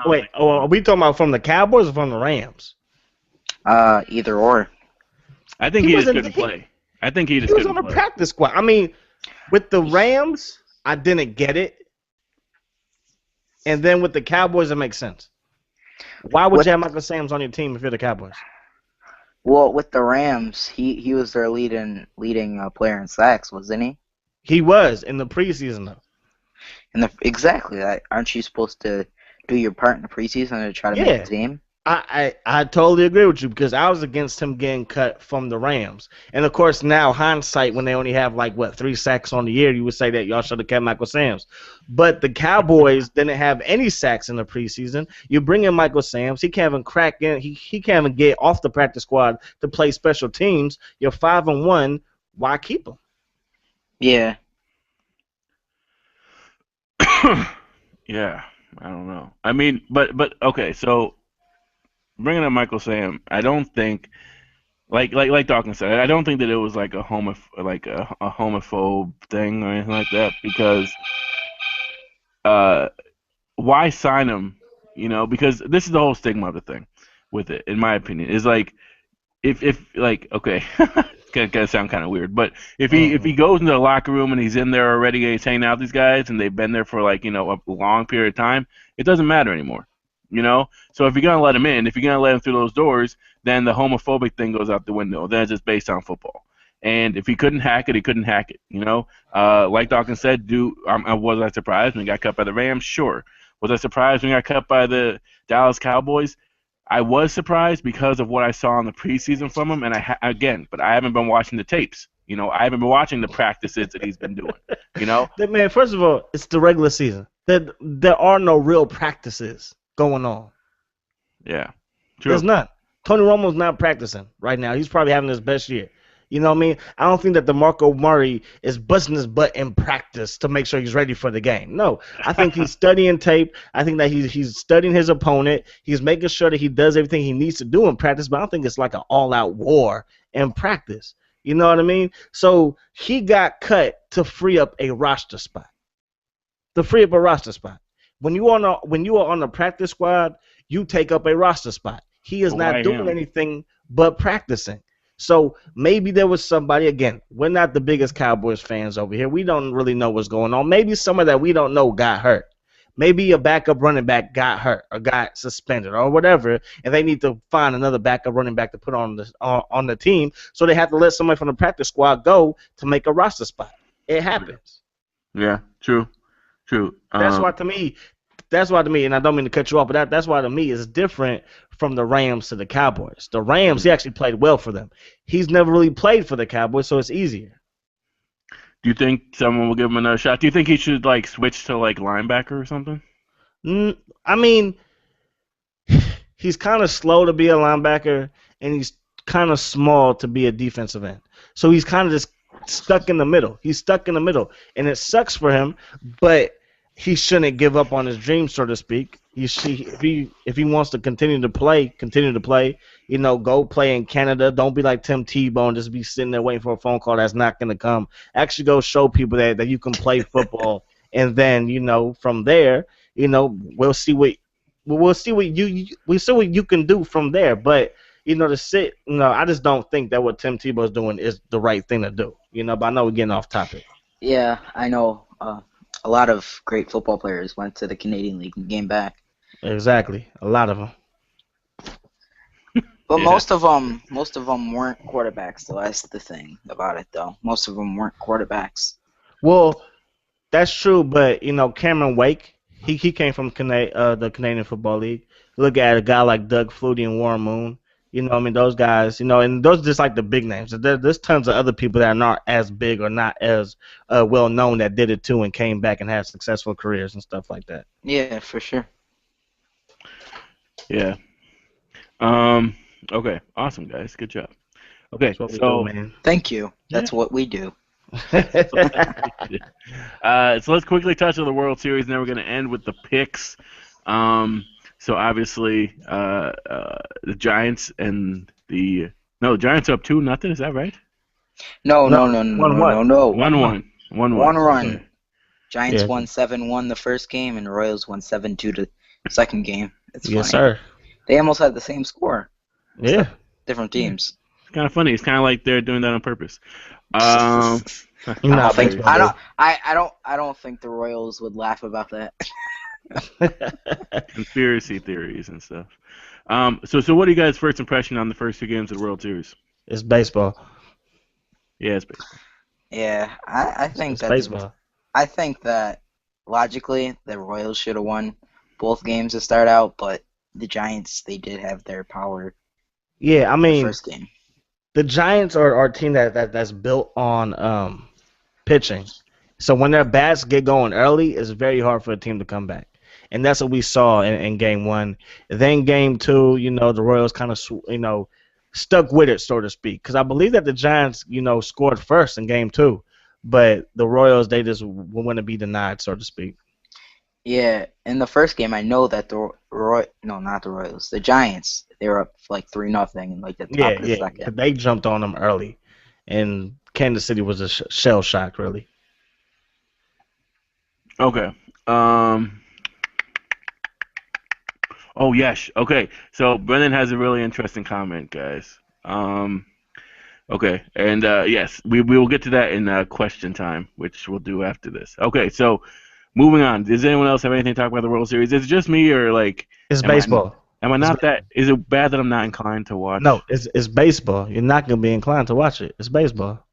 [SPEAKER 2] Wait, are we talking about from the Cowboys or from the Rams?
[SPEAKER 3] Either or.
[SPEAKER 1] I think
[SPEAKER 2] He
[SPEAKER 1] he just
[SPEAKER 2] wasn't.
[SPEAKER 1] couldn't play. I think he just
[SPEAKER 2] He was on
[SPEAKER 1] couldn't
[SPEAKER 2] the
[SPEAKER 1] play.
[SPEAKER 2] practice squad. I mean, with the Rams, I didn't get it, and then with the Cowboys, it makes sense. Why would
[SPEAKER 3] What?
[SPEAKER 2] you have Michael Sam's on your team if you're the Cowboys?
[SPEAKER 3] Well, with the Rams, he was their leading player in sacks, wasn't he?
[SPEAKER 2] He was in the preseason though.
[SPEAKER 3] And exactly, aren't you supposed to do your part in the preseason to try to make
[SPEAKER 2] Yeah.
[SPEAKER 3] the team?
[SPEAKER 2] I totally agree with you because I was against him getting cut from the Rams. And of course now hindsight when they only have like 3 sacks on the year, you would say that y'all should have kept Michael Sam's. But the Cowboys didn't have any sacks in the preseason. You bring in Michael Sam's, he can't even crack in, he can't even get off the practice squad to play special teams. You're 5-1, why keep him?
[SPEAKER 3] Yeah.
[SPEAKER 1] Yeah, I don't know. I mean, but okay. So bringing up Michael Sam, I don't think like Dawkins said, I don't think that it was like a homophobe thing or anything like that because uh why sign him? You know, because this is the whole stigma of the thing with it, in my opinion, is like if like okay, it's gonna sound kind of weird, but if he goes into the locker room and he's in there already and he's hanging out with these guys and they've been there for like a long period of time, it doesn't matter anymore. You know, so if you're gonna let him in, if you're gonna let him through those doors, then the homophobic thing goes out the window. Then it's just based on football. And if he couldn't hack it, he couldn't hack it. You know, like Dawkins said, was I surprised when he got cut by the Rams? Sure. Was I surprised when he got cut by the Dallas Cowboys? I was surprised because of what I saw in the preseason from him, and but I haven't been watching the tapes. You know, I haven't been watching the practices that he's been doing. You know,
[SPEAKER 2] Man, first of all, it's the regular season. There are no real practices going on.
[SPEAKER 1] yeah, true.
[SPEAKER 2] There's none. Tony Romo's not practicing right now. He's probably having his best year. You know what I mean? I don't think that DeMarco Murray is busting his butt in practice to make sure he's ready for the game. No, I think he's studying tape. I think that he's studying his opponent. He's making sure that he does everything he needs to do in practice, but I don't think it's like an all-out war in practice. You know what I mean? So he got cut to free up a roster spot. When you are on the practice squad, you take up a roster spot. He is not doing anything but practicing. So maybe there was somebody, again, we're not the biggest Cowboys fans over here. We don't really know what's going on. Maybe someone that we don't know got hurt. Maybe a backup running back got hurt or got suspended or whatever, and they need to find another backup running back to put on the team, so they have to let somebody from the practice squad go to make a roster spot. It happens.
[SPEAKER 1] Yeah, true.
[SPEAKER 2] That's why to me, and I don't mean to cut you off, but that's why to me it's different from the Rams to the Cowboys. The Rams, he actually played well for them. He's never really played for the Cowboys, so it's easier.
[SPEAKER 1] Do you think someone will give him another shot? Do you think he should switch to linebacker or something?
[SPEAKER 2] I mean, he's kind of slow to be a linebacker, and he's kind of small to be a defensive end. So he's kind of just stuck in the middle. He's stuck in the middle, and it sucks for him. But he shouldn't give up on his dream, so to speak. If he wants to continue to play. Go play in Canada. Don't be like Tim Tebow and just be sitting there waiting for a phone call that's not going to come. Actually, go show people that you can play football, and then from there, we'll see what you can do from there. But to sit, I just don't think that what Tim Tebow is doing is the right thing to do. But I know we're getting off topic.
[SPEAKER 3] Yeah, I know. A lot of great football players went to the Canadian League and came back.
[SPEAKER 2] Exactly, a lot of them.
[SPEAKER 3] But
[SPEAKER 1] Yeah.
[SPEAKER 3] most of them weren't quarterbacks. Though that's the thing about it, though. Most of them weren't quarterbacks.
[SPEAKER 2] Well, that's true, but Cameron Wake, he came from the Canadian Football League. Look at a guy like Doug Flutie and Warren Moon. Those guys, and those are just like the big names. There's tons of other people that are not as big or not as well known that did it too and came back and had successful careers and stuff like that.
[SPEAKER 3] Yeah, for sure.
[SPEAKER 1] Yeah. Okay. Awesome, guys. Good job. Okay.
[SPEAKER 2] That's what we
[SPEAKER 1] So,
[SPEAKER 2] do, man.
[SPEAKER 3] Thank you. That's what we do.
[SPEAKER 1] so let's quickly touch on the World Series, and then we're going to end with the picks. So obviously, the Giants and the Giants are up 2-0. Is that right?
[SPEAKER 3] No.
[SPEAKER 2] 1-1.
[SPEAKER 1] 1-1.
[SPEAKER 3] One run.
[SPEAKER 1] Okay.
[SPEAKER 3] Giants
[SPEAKER 2] Yeah.
[SPEAKER 3] won 7-1 the first game, and Royals won 7-2 the second game. It's
[SPEAKER 2] Yes,
[SPEAKER 3] funny.
[SPEAKER 2] sir.
[SPEAKER 3] They almost had the same score.
[SPEAKER 2] Yeah.
[SPEAKER 3] Different teams.
[SPEAKER 1] It's kind of funny. It's kind of like they're doing that on purpose.
[SPEAKER 2] Nah,
[SPEAKER 3] I
[SPEAKER 2] baseball,
[SPEAKER 3] don't. I don't think the Royals would laugh about that.
[SPEAKER 1] Conspiracy theories and stuff. So what are you guys' first impression on the first two games of the World Series?
[SPEAKER 2] It's baseball.
[SPEAKER 1] Yeah, it's baseball.
[SPEAKER 3] Yeah, I think
[SPEAKER 2] It's
[SPEAKER 3] that
[SPEAKER 2] baseball.
[SPEAKER 3] I think that logically the Royals should have won both games to start out, but the Giants, they did have their power
[SPEAKER 2] Yeah, I
[SPEAKER 3] in the
[SPEAKER 2] mean,
[SPEAKER 3] first game.
[SPEAKER 2] the Giants are a team that's built on pitching. So when their bats get going early, it's very hard for a team to come back. And that's what we saw in game one. Then game two, the Royals kind of, stuck with it, so to speak. Because I believe that the Giants, scored first in game two. But the Royals, they just want to be denied, so to speak.
[SPEAKER 3] Yeah, in the first game, I know that not the Royals, the Giants, they were up like 3-0 in like the top
[SPEAKER 2] Yeah,
[SPEAKER 3] of the
[SPEAKER 2] yeah.
[SPEAKER 3] second.
[SPEAKER 2] But they jumped on them early. And Kansas City was a shell shock, really.
[SPEAKER 1] Okay. Oh yes. Okay. So Brendan has a really interesting comment, guys. Okay, and yes, we will get to that in question time, which we'll do after this. Okay, so moving on. Does anyone else have anything to talk about the World Series? Is it just me, or like
[SPEAKER 2] It's
[SPEAKER 1] am
[SPEAKER 2] baseball.
[SPEAKER 1] am I
[SPEAKER 2] It's
[SPEAKER 1] not that? Is it bad that I'm not inclined to watch?
[SPEAKER 2] No, it's baseball. You're not gonna be inclined to watch it. It's baseball.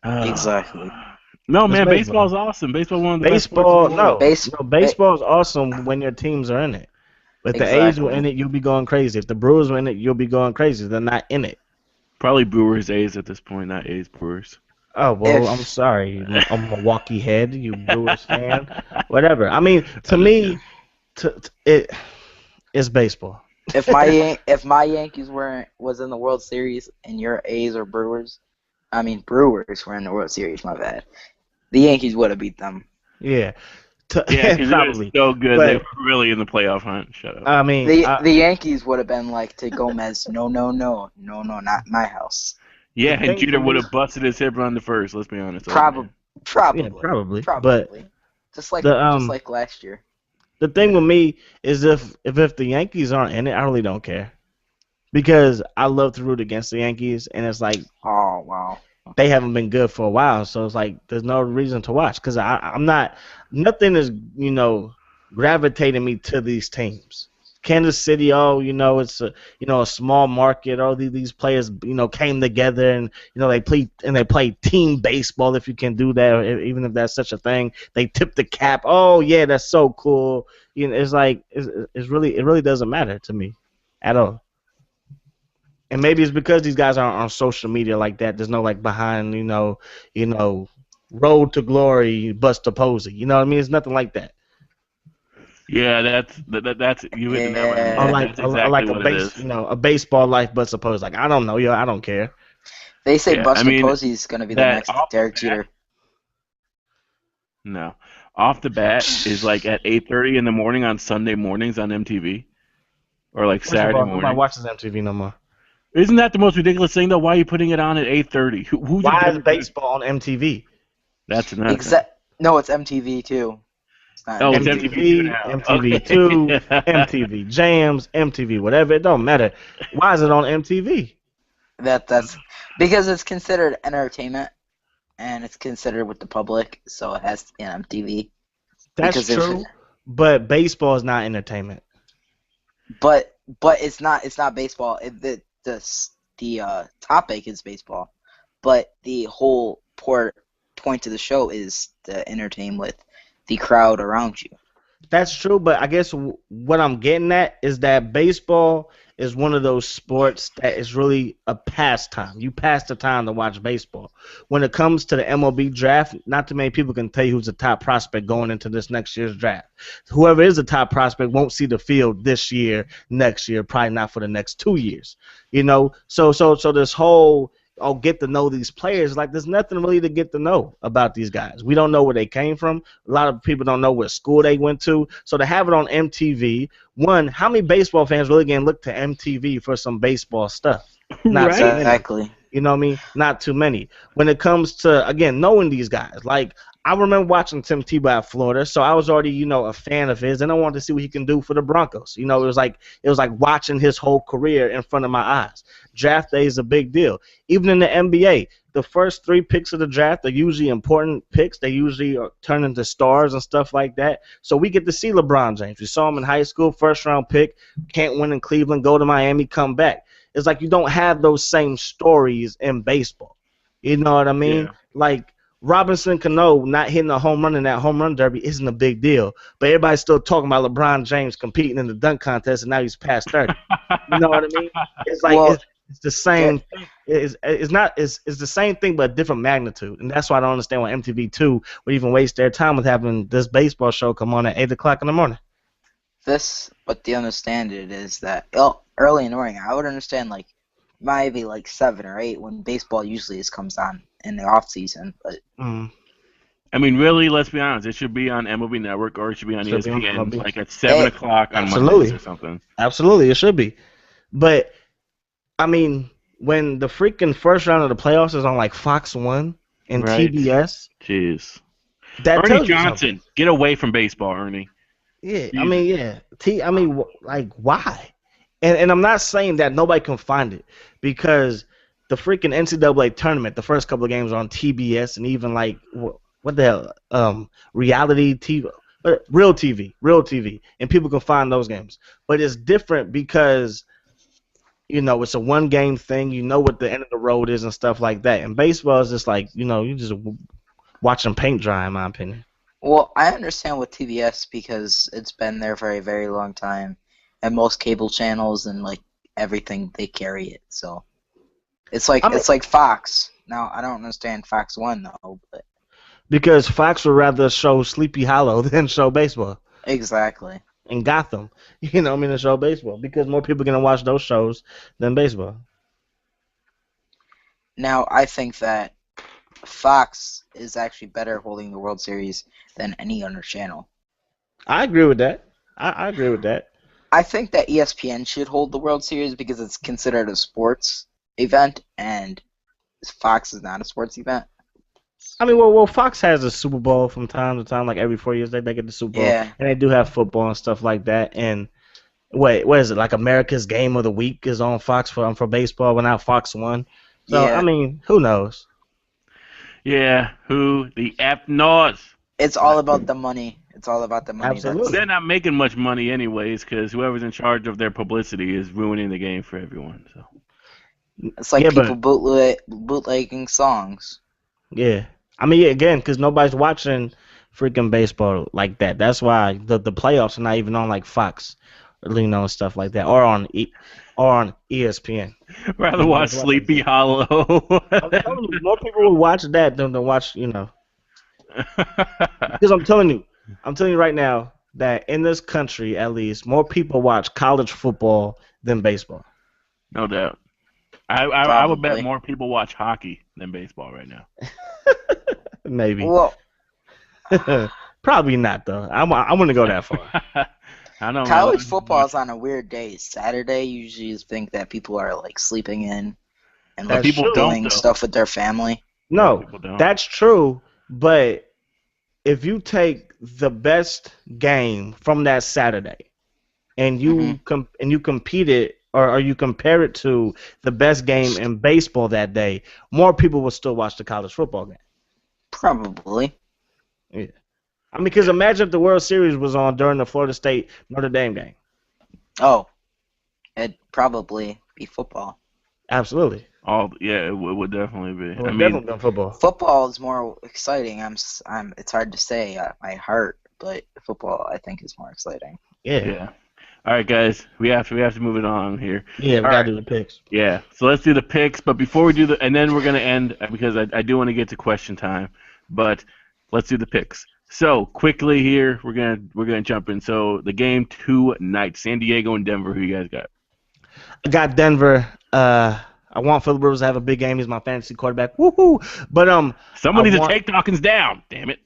[SPEAKER 3] Exactly.
[SPEAKER 1] No,
[SPEAKER 2] It's
[SPEAKER 1] man,
[SPEAKER 2] baseball.
[SPEAKER 1] baseball's awesome. Baseball's one of the best
[SPEAKER 2] Baseball,
[SPEAKER 1] sports in the world.
[SPEAKER 2] no. Baseball is awesome when your teams are in it. If the A's were
[SPEAKER 3] Exactly.
[SPEAKER 2] in it, you'll be going crazy. If the Brewers were in it, you'll be going crazy. They're not in it.
[SPEAKER 1] Probably Brewers, A's at this point, not A's, Brewers.
[SPEAKER 2] Oh well,
[SPEAKER 3] If-
[SPEAKER 2] I'm sorry. I'm a Milwaukee head. You Brewers fan, whatever. I mean, to me, it's baseball.
[SPEAKER 3] If my Yankees was in the World Series and your A's or Brewers were in the World Series, my bad. The Yankees would have beat them.
[SPEAKER 2] Yeah,
[SPEAKER 1] Yeah, because
[SPEAKER 2] probably.
[SPEAKER 1] they're so good.
[SPEAKER 2] But-
[SPEAKER 1] They were really in the playoff hunt. Shut up.
[SPEAKER 2] I mean,
[SPEAKER 3] The Yankees would have been like to Gomez, no, not my house.
[SPEAKER 1] Yeah,
[SPEAKER 2] thing
[SPEAKER 1] and Jeter
[SPEAKER 2] for
[SPEAKER 1] would
[SPEAKER 2] me-
[SPEAKER 1] have busted his hip run the first. Let's be honest.
[SPEAKER 3] Probably.
[SPEAKER 2] yeah, probably. But
[SPEAKER 3] just like
[SPEAKER 2] the,
[SPEAKER 3] last year.
[SPEAKER 2] the thing with me is if the Yankees aren't in it, I really don't care. Because I love to root against the Yankees, and it's like
[SPEAKER 3] Oh wow.
[SPEAKER 2] they haven't been good for a while, so it's like there's no reason to watch. Because I'm not, nothing is gravitating me to these teams. Kansas City, it's a small market. All these players, came together and they play team baseball, if you can do that, or even if that's such a thing. They tip the cap. Oh yeah, that's so cool. It's like it really doesn't matter to me at all. And maybe it's because these guys aren't on social media like that. There's no like behind, road to glory, Buster Posey. You know what I mean? It's nothing like that.
[SPEAKER 1] Yeah, that's you hit the nail right on the
[SPEAKER 2] Or
[SPEAKER 1] head.
[SPEAKER 3] Yeah.
[SPEAKER 2] like
[SPEAKER 1] That's exactly
[SPEAKER 2] a
[SPEAKER 1] what it
[SPEAKER 2] base,
[SPEAKER 1] is.
[SPEAKER 2] a baseball life, but suppose like I don't know, yo, I don't care.
[SPEAKER 3] They say
[SPEAKER 1] Yeah, I
[SPEAKER 3] Buster
[SPEAKER 1] mean
[SPEAKER 3] Posey's gonna be the
[SPEAKER 1] that
[SPEAKER 3] next
[SPEAKER 1] off the
[SPEAKER 3] Derek
[SPEAKER 1] bat.
[SPEAKER 3] Jeter.
[SPEAKER 1] No, off the bat is like at 8:30 in the morning on Sunday mornings on MTV or like
[SPEAKER 2] First of
[SPEAKER 1] Saturday
[SPEAKER 2] all, nobody
[SPEAKER 1] mornings.
[SPEAKER 2] watches MTV no more.
[SPEAKER 1] Isn't that the most ridiculous thing though? Why are you putting it on at 8:30? Who's your
[SPEAKER 2] Why is
[SPEAKER 1] demographic?
[SPEAKER 2] baseball on MTV?
[SPEAKER 1] That's another thing.
[SPEAKER 3] Exact. No, it's MTV too. It's not
[SPEAKER 1] Oh, it's
[SPEAKER 3] MTV.
[SPEAKER 1] MTV2
[SPEAKER 2] MTV,
[SPEAKER 1] now.
[SPEAKER 2] MTV2,
[SPEAKER 1] Okay.
[SPEAKER 2] MTV Jams, MTV whatever. It don't matter. Why is it on MTV?
[SPEAKER 3] That's because it's considered entertainment and it's considered with the public, so it has to be on MTV.
[SPEAKER 2] That's
[SPEAKER 3] Because if,
[SPEAKER 2] true, but baseball is not entertainment.
[SPEAKER 3] but it's not baseball. The topic is baseball, but the whole point of the show is to entertain with the crowd around you.
[SPEAKER 2] That's true, but I guess what I'm getting at is that baseball is one of those sports that is really a pastime. You pass the time to watch baseball. When it comes to the MLB draft, not too many people can tell you who's the top prospect going into this next year's draft. Whoever is the top prospect won't see the field this year, next year, probably not for the next 2 years. So this whole get to know these players. Like, there's nothing really to get to know about these guys. We don't know where they came from. A lot of people don't know what school they went to. So to have it on MTV, one, how many baseball fans really gonna look to MTV for some baseball stuff? Not too
[SPEAKER 1] Right?
[SPEAKER 2] many.
[SPEAKER 3] Exactly.
[SPEAKER 2] You know what I mean? Not too many. When it comes to, again, knowing these guys, like I remember watching Tim Tebow at Florida, so I was already, a fan of his, and I wanted to see what he can do for the Broncos. It was like watching his whole career in front of my eyes. Draft day is a big deal. Even in the NBA, the first 3 picks of the draft are usually important picks. They usually turn into stars and stuff like that. So we get to see LeBron James. We saw him in high school, first round pick, can't win in Cleveland, go to Miami, come back. It's like you don't have those same stories in baseball. You know what I mean?
[SPEAKER 1] Yeah.
[SPEAKER 2] Like Robinson Cano not hitting a home run in that home run derby isn't a big deal, but everybody's still talking about LeBron James competing in the dunk contest, and now he's past 30. You know what I mean? It's like
[SPEAKER 3] Well,
[SPEAKER 2] it's the same thing. It's the same thing but a different magnitude, and that's why I don't understand why MTV2 would even waste their time with having this baseball show come on at 8 o'clock in the morning.
[SPEAKER 3] what they understand it is that early in the morning, I would understand like maybe like 7 or 8 when baseball usually comes on in the off season. But
[SPEAKER 2] Mm.
[SPEAKER 1] I mean, really, let's be honest. It should be on MLB Network or it should be on
[SPEAKER 2] Should be on
[SPEAKER 1] ESPN,
[SPEAKER 2] MLB.
[SPEAKER 1] like at 7 o'clock on Mondays
[SPEAKER 2] Absolutely,
[SPEAKER 1] or something.
[SPEAKER 2] absolutely, it should be. But I mean, when the freaking first round of the playoffs is on like Fox One and
[SPEAKER 1] Right?
[SPEAKER 2] TBS,
[SPEAKER 1] Jeez.
[SPEAKER 2] that
[SPEAKER 1] Ernie
[SPEAKER 2] tells you something.
[SPEAKER 1] Johnson, get away from baseball, Ernie.
[SPEAKER 2] Yeah, I
[SPEAKER 1] Jesus.
[SPEAKER 2] mean, yeah. Like why? And I'm not saying that nobody can find it because the freaking NCAA tournament, the first couple of games are on TBS and even like what the hell, reality TV, real TV, and people can find those games. But it's different because it's a one game thing. You know what the end of the road is and stuff like that. And baseball is just like you just watching paint dry, in my opinion.
[SPEAKER 3] well, I understand with TBS because it's been there for a very long time, and most cable channels and like everything they carry it. So it's like
[SPEAKER 2] I mean,
[SPEAKER 3] it's like Fox. Now I don't understand Fox One though, but
[SPEAKER 2] because Fox would rather show Sleepy Hollow than show baseball
[SPEAKER 3] exactly.
[SPEAKER 2] and Gotham. Than show baseball because more people are gonna watch those shows than baseball.
[SPEAKER 3] Now I think that Fox is actually better holding the World Series than any other channel.
[SPEAKER 2] I agree with that. I agree with that.
[SPEAKER 3] I think that ESPN should hold the World Series because it's considered a sports event, and Fox is not a sports event.
[SPEAKER 2] I mean, well, Fox has a Super Bowl from time to time, like every 4 years they get the Super Bowl,
[SPEAKER 3] Yeah,
[SPEAKER 2] and they do have football and stuff like that. And wait, what is it? Like America's Game of the Week is on Fox for baseball, but now Fox One. So I
[SPEAKER 3] yeah.
[SPEAKER 2] mean, who knows?
[SPEAKER 1] Yeah, who the F knows?
[SPEAKER 3] It's all about the money. It's all about the money.
[SPEAKER 2] Absolutely.
[SPEAKER 1] They're not making much money anyways because whoever's in charge of their publicity is ruining the game for everyone. So
[SPEAKER 3] It's like
[SPEAKER 2] Yeah,
[SPEAKER 3] people
[SPEAKER 2] but
[SPEAKER 3] bootlegging songs.
[SPEAKER 2] yeah, I mean, yeah, again, because nobody's watching freaking baseball like that. That's why the playoffs are not even on like Fox, and stuff like that, or on ESPN.
[SPEAKER 1] rather watch
[SPEAKER 2] Nobody's watching
[SPEAKER 1] Sleepy
[SPEAKER 2] that.
[SPEAKER 1] Hollow.
[SPEAKER 2] I'm telling you, more people will watch that than watch. Because I'm telling you right now, that in this country, at least, more people watch college football than baseball.
[SPEAKER 1] No doubt. I would bet
[SPEAKER 3] Probably.
[SPEAKER 1] more people watch hockey than baseball right now.
[SPEAKER 2] Maybe.
[SPEAKER 3] Well,
[SPEAKER 2] Probably not though. I wouldn't go that far.
[SPEAKER 1] I know, man.
[SPEAKER 3] college football is on a weird day. Saturday, you usually think that people are like sleeping in and
[SPEAKER 2] That's
[SPEAKER 3] like
[SPEAKER 1] people
[SPEAKER 2] true.
[SPEAKER 1] don't
[SPEAKER 3] doing
[SPEAKER 1] though.
[SPEAKER 3] stuff with their family.
[SPEAKER 2] No,
[SPEAKER 1] People don't.
[SPEAKER 2] that's true. But if you take the best game from that Saturday and
[SPEAKER 3] Mhm.
[SPEAKER 2] you compete it or you compare it to the best game in baseball that day, more people will still watch the college football game.
[SPEAKER 3] Probably.
[SPEAKER 2] Yeah. I mean, because imagine if the World Series was on during the Florida State Notre Dame game.
[SPEAKER 3] Oh, it'd probably be football.
[SPEAKER 2] Absolutely.
[SPEAKER 1] It would definitely be.
[SPEAKER 2] It
[SPEAKER 1] I
[SPEAKER 2] would
[SPEAKER 1] mean,
[SPEAKER 2] definitely been football.
[SPEAKER 3] Football is more exciting. It's hard to say my heart, but football I think is more exciting.
[SPEAKER 2] Yeah.
[SPEAKER 1] yeah. All right, guys, we have to move it on here.
[SPEAKER 2] Yeah, we
[SPEAKER 1] All
[SPEAKER 2] gotta
[SPEAKER 1] right.
[SPEAKER 2] do the picks.
[SPEAKER 1] Yeah, so let's do the picks. But before we do and then we're gonna end because I do want to get to question time. But let's do the picks. So quickly here, we're gonna jump in. So the game tonight, San Diego and Denver. Who you guys got?
[SPEAKER 2] I got Denver. I want Phillip Rivers to have a big game. He's my fantasy quarterback. Woohoo! But
[SPEAKER 1] Someone
[SPEAKER 2] I
[SPEAKER 1] needs to
[SPEAKER 2] want-
[SPEAKER 1] take Dawkins down. Damn it.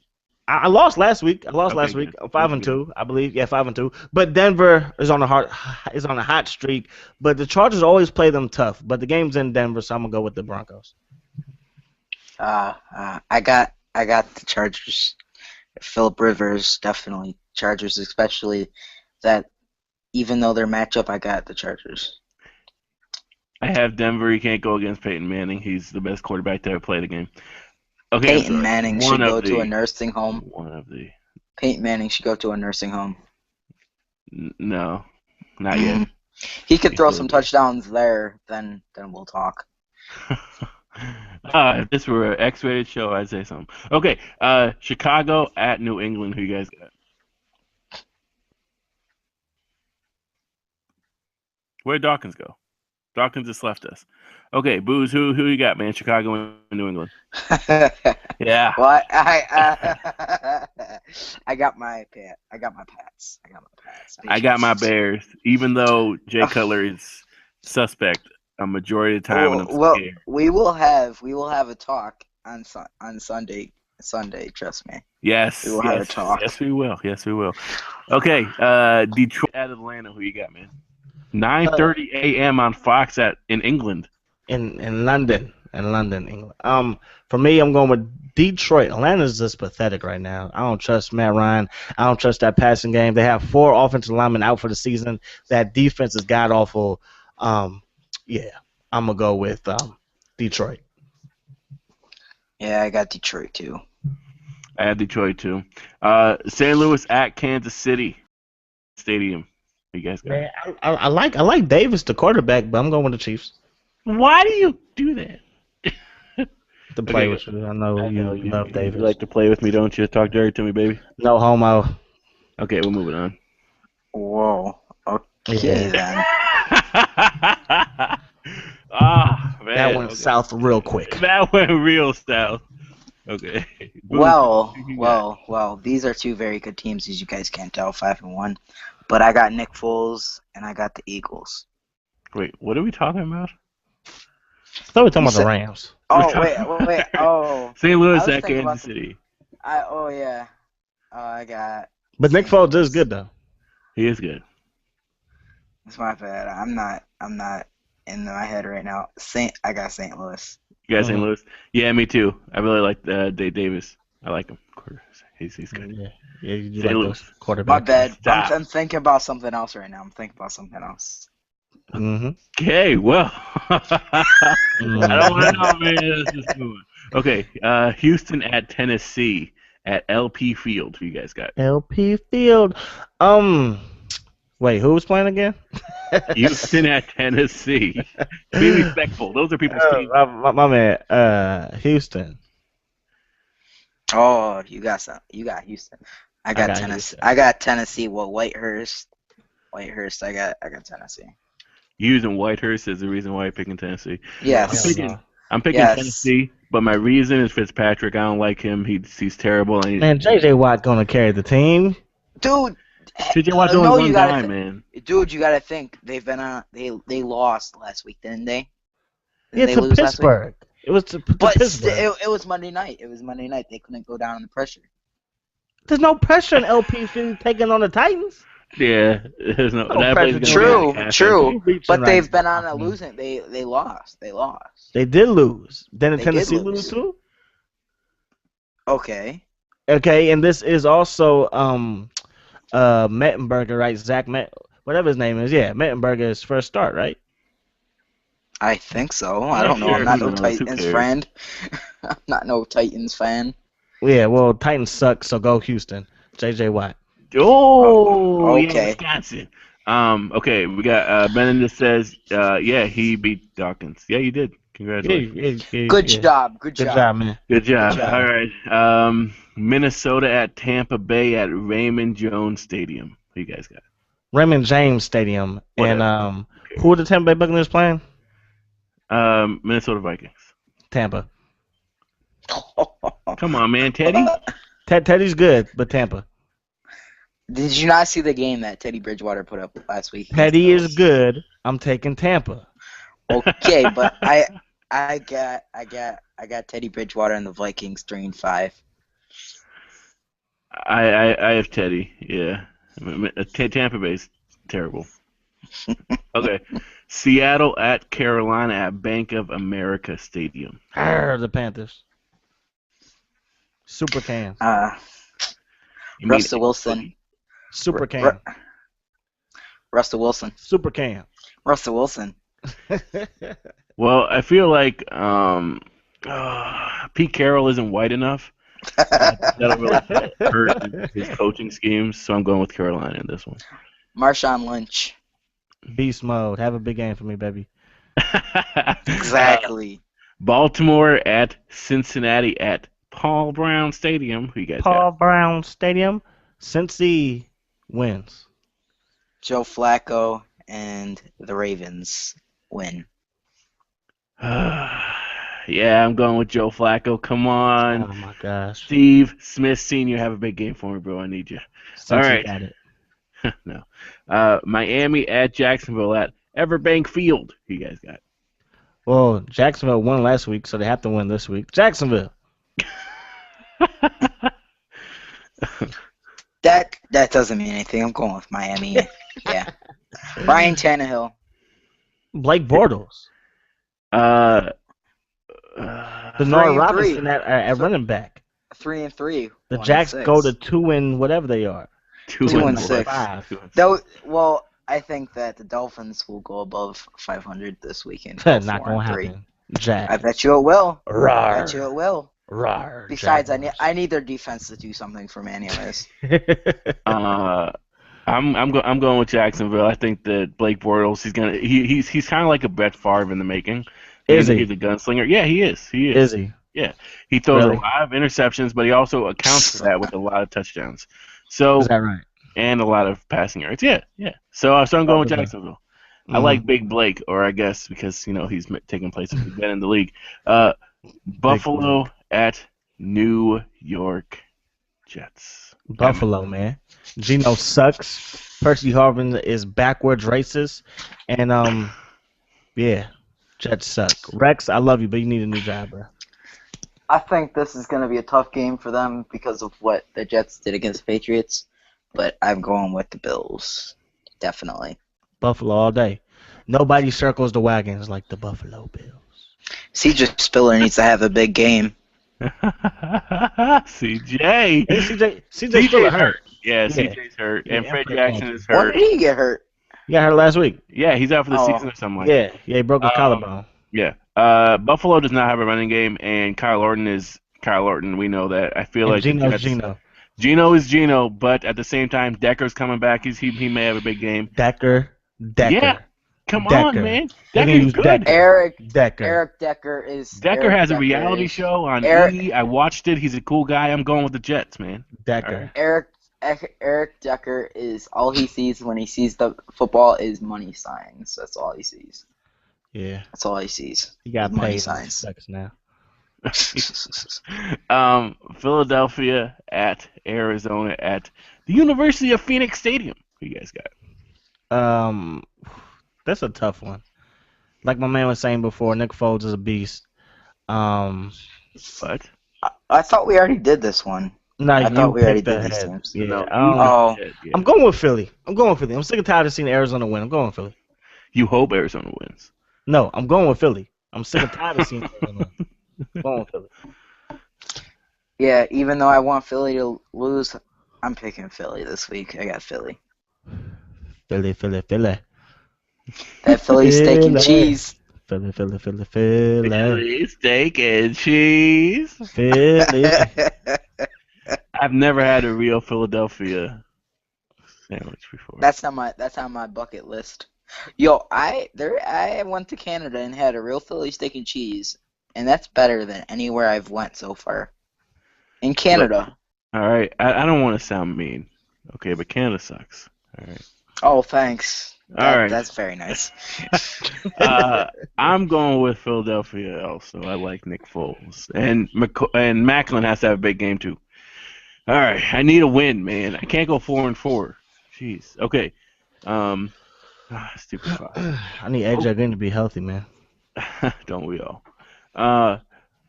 [SPEAKER 2] I lost last week.
[SPEAKER 1] Okay, good.
[SPEAKER 2] I'm 5-2, I believe. Yeah, 5-2. But Denver is on a hot streak. But the Chargers always play them tough. But the game's in Denver, so I'm gonna go with the Broncos.
[SPEAKER 3] I got the Chargers. Philip Rivers, definitely Chargers, especially that. Even though their matchup, I got the Chargers.
[SPEAKER 1] I have Denver. You can't go against Peyton Manning. He's the best quarterback to ever play the game. Okay,
[SPEAKER 3] Peyton Manning should go to a nursing home.
[SPEAKER 1] One of the.
[SPEAKER 3] Peyton Manning should go to a nursing home.
[SPEAKER 1] No, not yet.
[SPEAKER 3] He could throw
[SPEAKER 1] He's
[SPEAKER 3] some
[SPEAKER 1] still-
[SPEAKER 3] touchdowns there, then we'll talk.
[SPEAKER 1] If this were an X-rated show, I'd say something. Okay, Chicago at New England. Who you guys got? Where'd Dawkins go? Dawkins just left us. Okay, Booze, who you got, man? Chicago and New England. Yeah.
[SPEAKER 3] Well, I got my Pats. I got my Pats.
[SPEAKER 1] I got my Bears, even though Jay Cutler is suspect a majority of the time, and I'm scared.
[SPEAKER 3] we will have a talk on Sunday. Sunday, trust me.
[SPEAKER 1] Yes,
[SPEAKER 3] We will have a talk.
[SPEAKER 1] Yes, we will. Yes, we will. Okay, Detroit at Atlanta. Who you got, man? 9:30 a.m. on Fox in England.
[SPEAKER 2] In London, England. For me, I'm going with Detroit. Atlanta's just pathetic right now. I don't trust Matt Ryan. I don't trust that passing game. They have 4 offensive linemen out for the season. That defense is god awful. Yeah, I'm gonna go with Detroit.
[SPEAKER 3] Yeah, I got Detroit too.
[SPEAKER 1] I have Detroit too. St. Louis at Kansas City Stadium. Who you guys got?
[SPEAKER 2] Man, I like Davis, the quarterback, but I'm going with the Chiefs.
[SPEAKER 1] Why do you do that?
[SPEAKER 2] To play
[SPEAKER 1] Okay.
[SPEAKER 2] with you, I know you love Davis.
[SPEAKER 1] You like to play with me, don't you? Talk dirty to me, baby.
[SPEAKER 2] No homo.
[SPEAKER 1] Okay, we're moving on.
[SPEAKER 3] Whoa. Okay then.
[SPEAKER 1] Man.
[SPEAKER 2] That went
[SPEAKER 1] okay.
[SPEAKER 2] south real quick.
[SPEAKER 1] That went real south. Okay.
[SPEAKER 3] Well. These are 2 very good teams, as you guys can't tell, 5-1. But I got Nick Foles and I got the Eagles.
[SPEAKER 1] Wait, what are we talking about?
[SPEAKER 2] I thought we were talking
[SPEAKER 3] You
[SPEAKER 2] about the
[SPEAKER 3] said-
[SPEAKER 2] Rams.
[SPEAKER 3] Oh wait. Oh,
[SPEAKER 1] St. Louis
[SPEAKER 3] I was
[SPEAKER 1] at
[SPEAKER 3] thinking about
[SPEAKER 1] Kansas City.
[SPEAKER 3] yeah. I got.
[SPEAKER 2] But Nick Foles is good though.
[SPEAKER 1] He is good.
[SPEAKER 3] It's my bad. I'm not in my head right now. I got St. Louis.
[SPEAKER 1] You guys,
[SPEAKER 2] Mhm.
[SPEAKER 1] St. Louis? Yeah, me too. I really like Dave Davis. I like him. He's good.
[SPEAKER 2] Yeah, you
[SPEAKER 1] St.
[SPEAKER 2] like
[SPEAKER 1] Louis.
[SPEAKER 2] those quarterbacks.
[SPEAKER 3] My bad.
[SPEAKER 1] Stop.
[SPEAKER 3] I'm thinking about something else right now.
[SPEAKER 2] Mm-hmm.
[SPEAKER 1] Okay, well. I don't want to know, man. Let's just move on. Okay, Houston at Tennessee at LP Field. Who you guys got?
[SPEAKER 2] LP Field. Wait, who was playing again?
[SPEAKER 1] Houston at Tennessee. Be respectful. Those are people's teams.
[SPEAKER 2] My man, Houston.
[SPEAKER 3] Oh, you got Houston. I got Tennessee.
[SPEAKER 2] Houston.
[SPEAKER 3] I got Tennessee. Well, Whitehurst. I got Tennessee.
[SPEAKER 1] You using Whitehurst is the reason why you're picking Tennessee.
[SPEAKER 3] Yes.
[SPEAKER 1] I'm picking
[SPEAKER 3] Yes.
[SPEAKER 1] Tennessee, but my reason is Fitzpatrick. I don't like him. He's terrible. And
[SPEAKER 2] Man, J.J. Watt gonna carry the team.
[SPEAKER 3] Dude,
[SPEAKER 1] TJ Watt's only
[SPEAKER 3] No,
[SPEAKER 1] one
[SPEAKER 3] you
[SPEAKER 1] guy,
[SPEAKER 3] gotta,
[SPEAKER 1] man.
[SPEAKER 3] dude. You gotta think they've been on. They lost last week, didn't they?
[SPEAKER 2] Yeah,
[SPEAKER 3] Didn't they
[SPEAKER 2] to
[SPEAKER 3] lose last week?
[SPEAKER 2] Pittsburgh. It was to
[SPEAKER 3] But
[SPEAKER 2] Pittsburgh.
[SPEAKER 3] it was Monday night. It was Monday night. They couldn't go down under pressure.
[SPEAKER 2] There's no pressure in LP if you're taking on the Titans.
[SPEAKER 1] Yeah, there's no.
[SPEAKER 2] No
[SPEAKER 1] That play's
[SPEAKER 2] pressure,
[SPEAKER 1] gonna be
[SPEAKER 2] Jordan.
[SPEAKER 1] like
[SPEAKER 3] True,
[SPEAKER 1] half
[SPEAKER 3] true.
[SPEAKER 1] empty.
[SPEAKER 2] You reaching
[SPEAKER 3] But
[SPEAKER 2] right
[SPEAKER 3] they've
[SPEAKER 2] now,
[SPEAKER 3] been on
[SPEAKER 2] my
[SPEAKER 3] a
[SPEAKER 2] friend.
[SPEAKER 3] losing. They lost. They lost.
[SPEAKER 2] They did lose. Didn't
[SPEAKER 3] They did
[SPEAKER 2] Tennessee
[SPEAKER 3] lose.
[SPEAKER 2] lose too?
[SPEAKER 3] Okay.
[SPEAKER 2] Okay, and this is also Mettenberger, right? Whatever his name is. Yeah, Mettenberger's first start, right?
[SPEAKER 3] I think so. I
[SPEAKER 1] Yeah,
[SPEAKER 3] don't know.
[SPEAKER 1] sure,
[SPEAKER 3] I'm not
[SPEAKER 1] who
[SPEAKER 3] no
[SPEAKER 1] knows? Who
[SPEAKER 3] Titans
[SPEAKER 1] cares?
[SPEAKER 3] friend. I'm not no Titans fan.
[SPEAKER 2] Yeah, well, Titans suck, so go Houston. JJ Watt.
[SPEAKER 1] Oh, yeah,
[SPEAKER 3] Okay.
[SPEAKER 1] Wisconsin. Okay, we got Benedict says, yeah, he beat Dawkins. Yeah, you did.
[SPEAKER 2] Yeah,
[SPEAKER 1] Congratulations.
[SPEAKER 3] Good
[SPEAKER 2] yeah.
[SPEAKER 3] job. Good
[SPEAKER 2] Good
[SPEAKER 3] job.
[SPEAKER 2] job, man.
[SPEAKER 1] Good job.
[SPEAKER 3] Good job.
[SPEAKER 1] All right. Minnesota at Tampa Bay at Raymond Jones Stadium. Who you guys got?
[SPEAKER 2] Raymond James Stadium.
[SPEAKER 1] Whatever.
[SPEAKER 2] And who are the Tampa Bay Buccaneers playing?
[SPEAKER 1] Minnesota Vikings.
[SPEAKER 2] Tampa.
[SPEAKER 1] Come on, man, Teddy.
[SPEAKER 2] Teddy's good, but Tampa.
[SPEAKER 3] Did you not see the game that Teddy Bridgewater put up last week? against
[SPEAKER 2] Teddy
[SPEAKER 3] the
[SPEAKER 2] is
[SPEAKER 3] Bills?
[SPEAKER 2] good. I'm taking Tampa.
[SPEAKER 3] Okay, but I got Teddy Bridgewater and the Vikings 3-5.
[SPEAKER 1] I have Teddy. Yeah. Tampa Bay's terrible. Okay. Seattle at Carolina at Bank of America Stadium.
[SPEAKER 2] The Panthers. Super Cam.
[SPEAKER 1] You mean
[SPEAKER 3] Russell Wilson.
[SPEAKER 2] Super Cam.
[SPEAKER 3] Russell Wilson.
[SPEAKER 2] Super Cam.
[SPEAKER 3] Russell Wilson.
[SPEAKER 1] Well, I feel like Pete Carroll isn't white enough. That'll really hurt his coaching schemes, so I'm going with Carolina in this one.
[SPEAKER 3] Marshawn Lynch.
[SPEAKER 2] Beast mode. Have a big game for me, baby.
[SPEAKER 3] Exactly.
[SPEAKER 1] Baltimore at Cincinnati at Paul Brown Stadium. Who you guys
[SPEAKER 2] Paul Brown Stadium. Cincy wins.
[SPEAKER 3] Joe Flacco and the Ravens win.
[SPEAKER 1] got? Yeah, I'm going with Joe Flacco. Come on.
[SPEAKER 2] Oh my gosh.
[SPEAKER 1] Steve Smith Sr., have a big game for me, bro. I need you.
[SPEAKER 2] Cincy
[SPEAKER 1] All right.
[SPEAKER 2] got it.
[SPEAKER 1] No. Miami at Jacksonville at Everbank Field. Who you guys got?
[SPEAKER 2] Well, Jacksonville won last week, so they have to win this week. Jacksonville.
[SPEAKER 3] That doesn't mean anything. I'm going with Miami. Yeah. Ryan Tannehill.
[SPEAKER 2] Blake Bortles.
[SPEAKER 1] Uh,
[SPEAKER 2] Denard
[SPEAKER 3] 3-3.
[SPEAKER 2] Robinson at running back.
[SPEAKER 3] 3-3.
[SPEAKER 2] The
[SPEAKER 3] 1-6.
[SPEAKER 2] Jacks go to 2 and whatever they are.
[SPEAKER 3] 2-6.
[SPEAKER 2] 5.
[SPEAKER 3] Well, I think that the Dolphins will go above 500 this weekend.
[SPEAKER 2] Not gonna happen. Jack.
[SPEAKER 3] I bet you it will.
[SPEAKER 2] Rawr.
[SPEAKER 3] I bet you it will.
[SPEAKER 2] Rawr,
[SPEAKER 3] Besides,
[SPEAKER 2] Jaguars.
[SPEAKER 3] I need their defense to do something for me anyways.
[SPEAKER 1] I'm going with Jacksonville. I think that Blake Bortles, he's kind of like a Brett Favre in the making.
[SPEAKER 2] Is he?
[SPEAKER 1] He's a gunslinger. Yeah, he is. He is.
[SPEAKER 2] Is he?
[SPEAKER 1] Yeah, he throws
[SPEAKER 2] Really?
[SPEAKER 1] a lot of interceptions, but he also accounts for that with a lot of touchdowns. So
[SPEAKER 2] Is that right?
[SPEAKER 1] and a lot of passing yards. Yeah. So I'm going with
[SPEAKER 2] Okay.
[SPEAKER 1] Jacksonville. I like Big Blake, or I guess because he's taking place of Big Ben in the league. Buffalo at New York Jets.
[SPEAKER 2] Buffalo, man. Geno sucks. Percy Harvin is backwards racist. And, yeah, Jets suck. Rex, I love you, but you need a new job, bro.
[SPEAKER 3] I think this is going to be a tough game for them because of what the Jets did against the Patriots, but I'm going with the Bills. Definitely.
[SPEAKER 2] Buffalo all day. Nobody circles the wagons like the Buffalo Bills.
[SPEAKER 3] CJ Spiller needs to have a big game.
[SPEAKER 1] CJ.
[SPEAKER 2] Hey, CJ Spiller hurt.
[SPEAKER 1] Yeah,
[SPEAKER 2] Yeah.
[SPEAKER 1] CJ's hurt, and
[SPEAKER 2] Yeah,
[SPEAKER 1] Fred
[SPEAKER 2] Fred
[SPEAKER 1] Jackson
[SPEAKER 2] Jackson.
[SPEAKER 1] is
[SPEAKER 3] When
[SPEAKER 1] hurt.
[SPEAKER 3] did he get hurt?
[SPEAKER 2] He got hurt last week.
[SPEAKER 1] Yeah, he's out for the
[SPEAKER 3] Oh.
[SPEAKER 1] season or something like that.
[SPEAKER 2] Yeah, he broke his collarbone.
[SPEAKER 1] Yeah. Buffalo does not have a running game, and Kyle Orton is Kyle Orton. We know that. I feel
[SPEAKER 2] And
[SPEAKER 1] like the
[SPEAKER 2] Geno's
[SPEAKER 1] Jets-
[SPEAKER 2] Geno.
[SPEAKER 1] Geno is Geno, but at the same time, Decker's coming back. He may have a big game.
[SPEAKER 2] Decker.
[SPEAKER 1] Yeah. Come
[SPEAKER 2] Decker.
[SPEAKER 1] on, man.
[SPEAKER 2] They can
[SPEAKER 1] Decker's
[SPEAKER 2] use
[SPEAKER 1] good.
[SPEAKER 2] Decker.
[SPEAKER 3] Eric
[SPEAKER 2] Decker.
[SPEAKER 3] Decker is.
[SPEAKER 1] Decker
[SPEAKER 3] Eric
[SPEAKER 1] has a
[SPEAKER 3] Decker
[SPEAKER 1] reality
[SPEAKER 3] is-
[SPEAKER 1] show on
[SPEAKER 3] Eric-
[SPEAKER 1] E! I watched it. He's a cool guy. I'm going with the Jets, man.
[SPEAKER 2] Decker.
[SPEAKER 3] Eric Decker is all he sees when he sees the football is money signs. That's all he sees.
[SPEAKER 2] Yeah,
[SPEAKER 3] That's all he sees.
[SPEAKER 2] he got
[SPEAKER 3] Money
[SPEAKER 2] paid.
[SPEAKER 3] signs.
[SPEAKER 2] Sucks now.
[SPEAKER 1] Philadelphia at Arizona at the University of Phoenix Stadium. Who you guys got?
[SPEAKER 2] Um, that's a tough one. Like my man was saying before, Nick Foles is a beast. Um,
[SPEAKER 1] What?
[SPEAKER 3] I thought we already did this one.
[SPEAKER 2] now
[SPEAKER 3] I thought
[SPEAKER 2] you
[SPEAKER 3] we already
[SPEAKER 2] picked
[SPEAKER 3] did these
[SPEAKER 2] ahead.
[SPEAKER 3] teams.
[SPEAKER 2] Yeah.
[SPEAKER 1] No, you
[SPEAKER 3] Oh.
[SPEAKER 1] did, yeah.
[SPEAKER 2] I'm going with Philly. I'm sick and tired of seeing Arizona win. I'm going with Philly.
[SPEAKER 1] You hope Arizona wins.
[SPEAKER 2] No, I'm going with Philly. I'm sick and tired of seeing Arizona win. I'm going with Philly.
[SPEAKER 3] Yeah, even though I want Philly to lose, I'm picking Philly this week. I got Philly.
[SPEAKER 2] Philly.
[SPEAKER 3] That Philly steak and
[SPEAKER 2] Philly.
[SPEAKER 3] cheese.
[SPEAKER 2] Philly.
[SPEAKER 1] Philly steak and cheese.
[SPEAKER 2] Philly.
[SPEAKER 1] I've never had a real Philadelphia sandwich before.
[SPEAKER 3] That's on my bucket list. Yo, I went to Canada and had a real Philly steak and cheese, and that's better than anywhere I've went so far. In Canada.
[SPEAKER 1] All right, I don't want to sound mean, okay, but Canada sucks. All right.
[SPEAKER 3] Oh, thanks.
[SPEAKER 1] All right.
[SPEAKER 3] That's very nice.
[SPEAKER 1] I'm going with Philadelphia also. I like Nick Foles. And Macklin has to have a big game too. All right, I need a win, man. I can't go 4-4. Jeez. Okay. Stupid five.
[SPEAKER 2] I need AJ Green to be healthy, man.
[SPEAKER 1] Don't we all?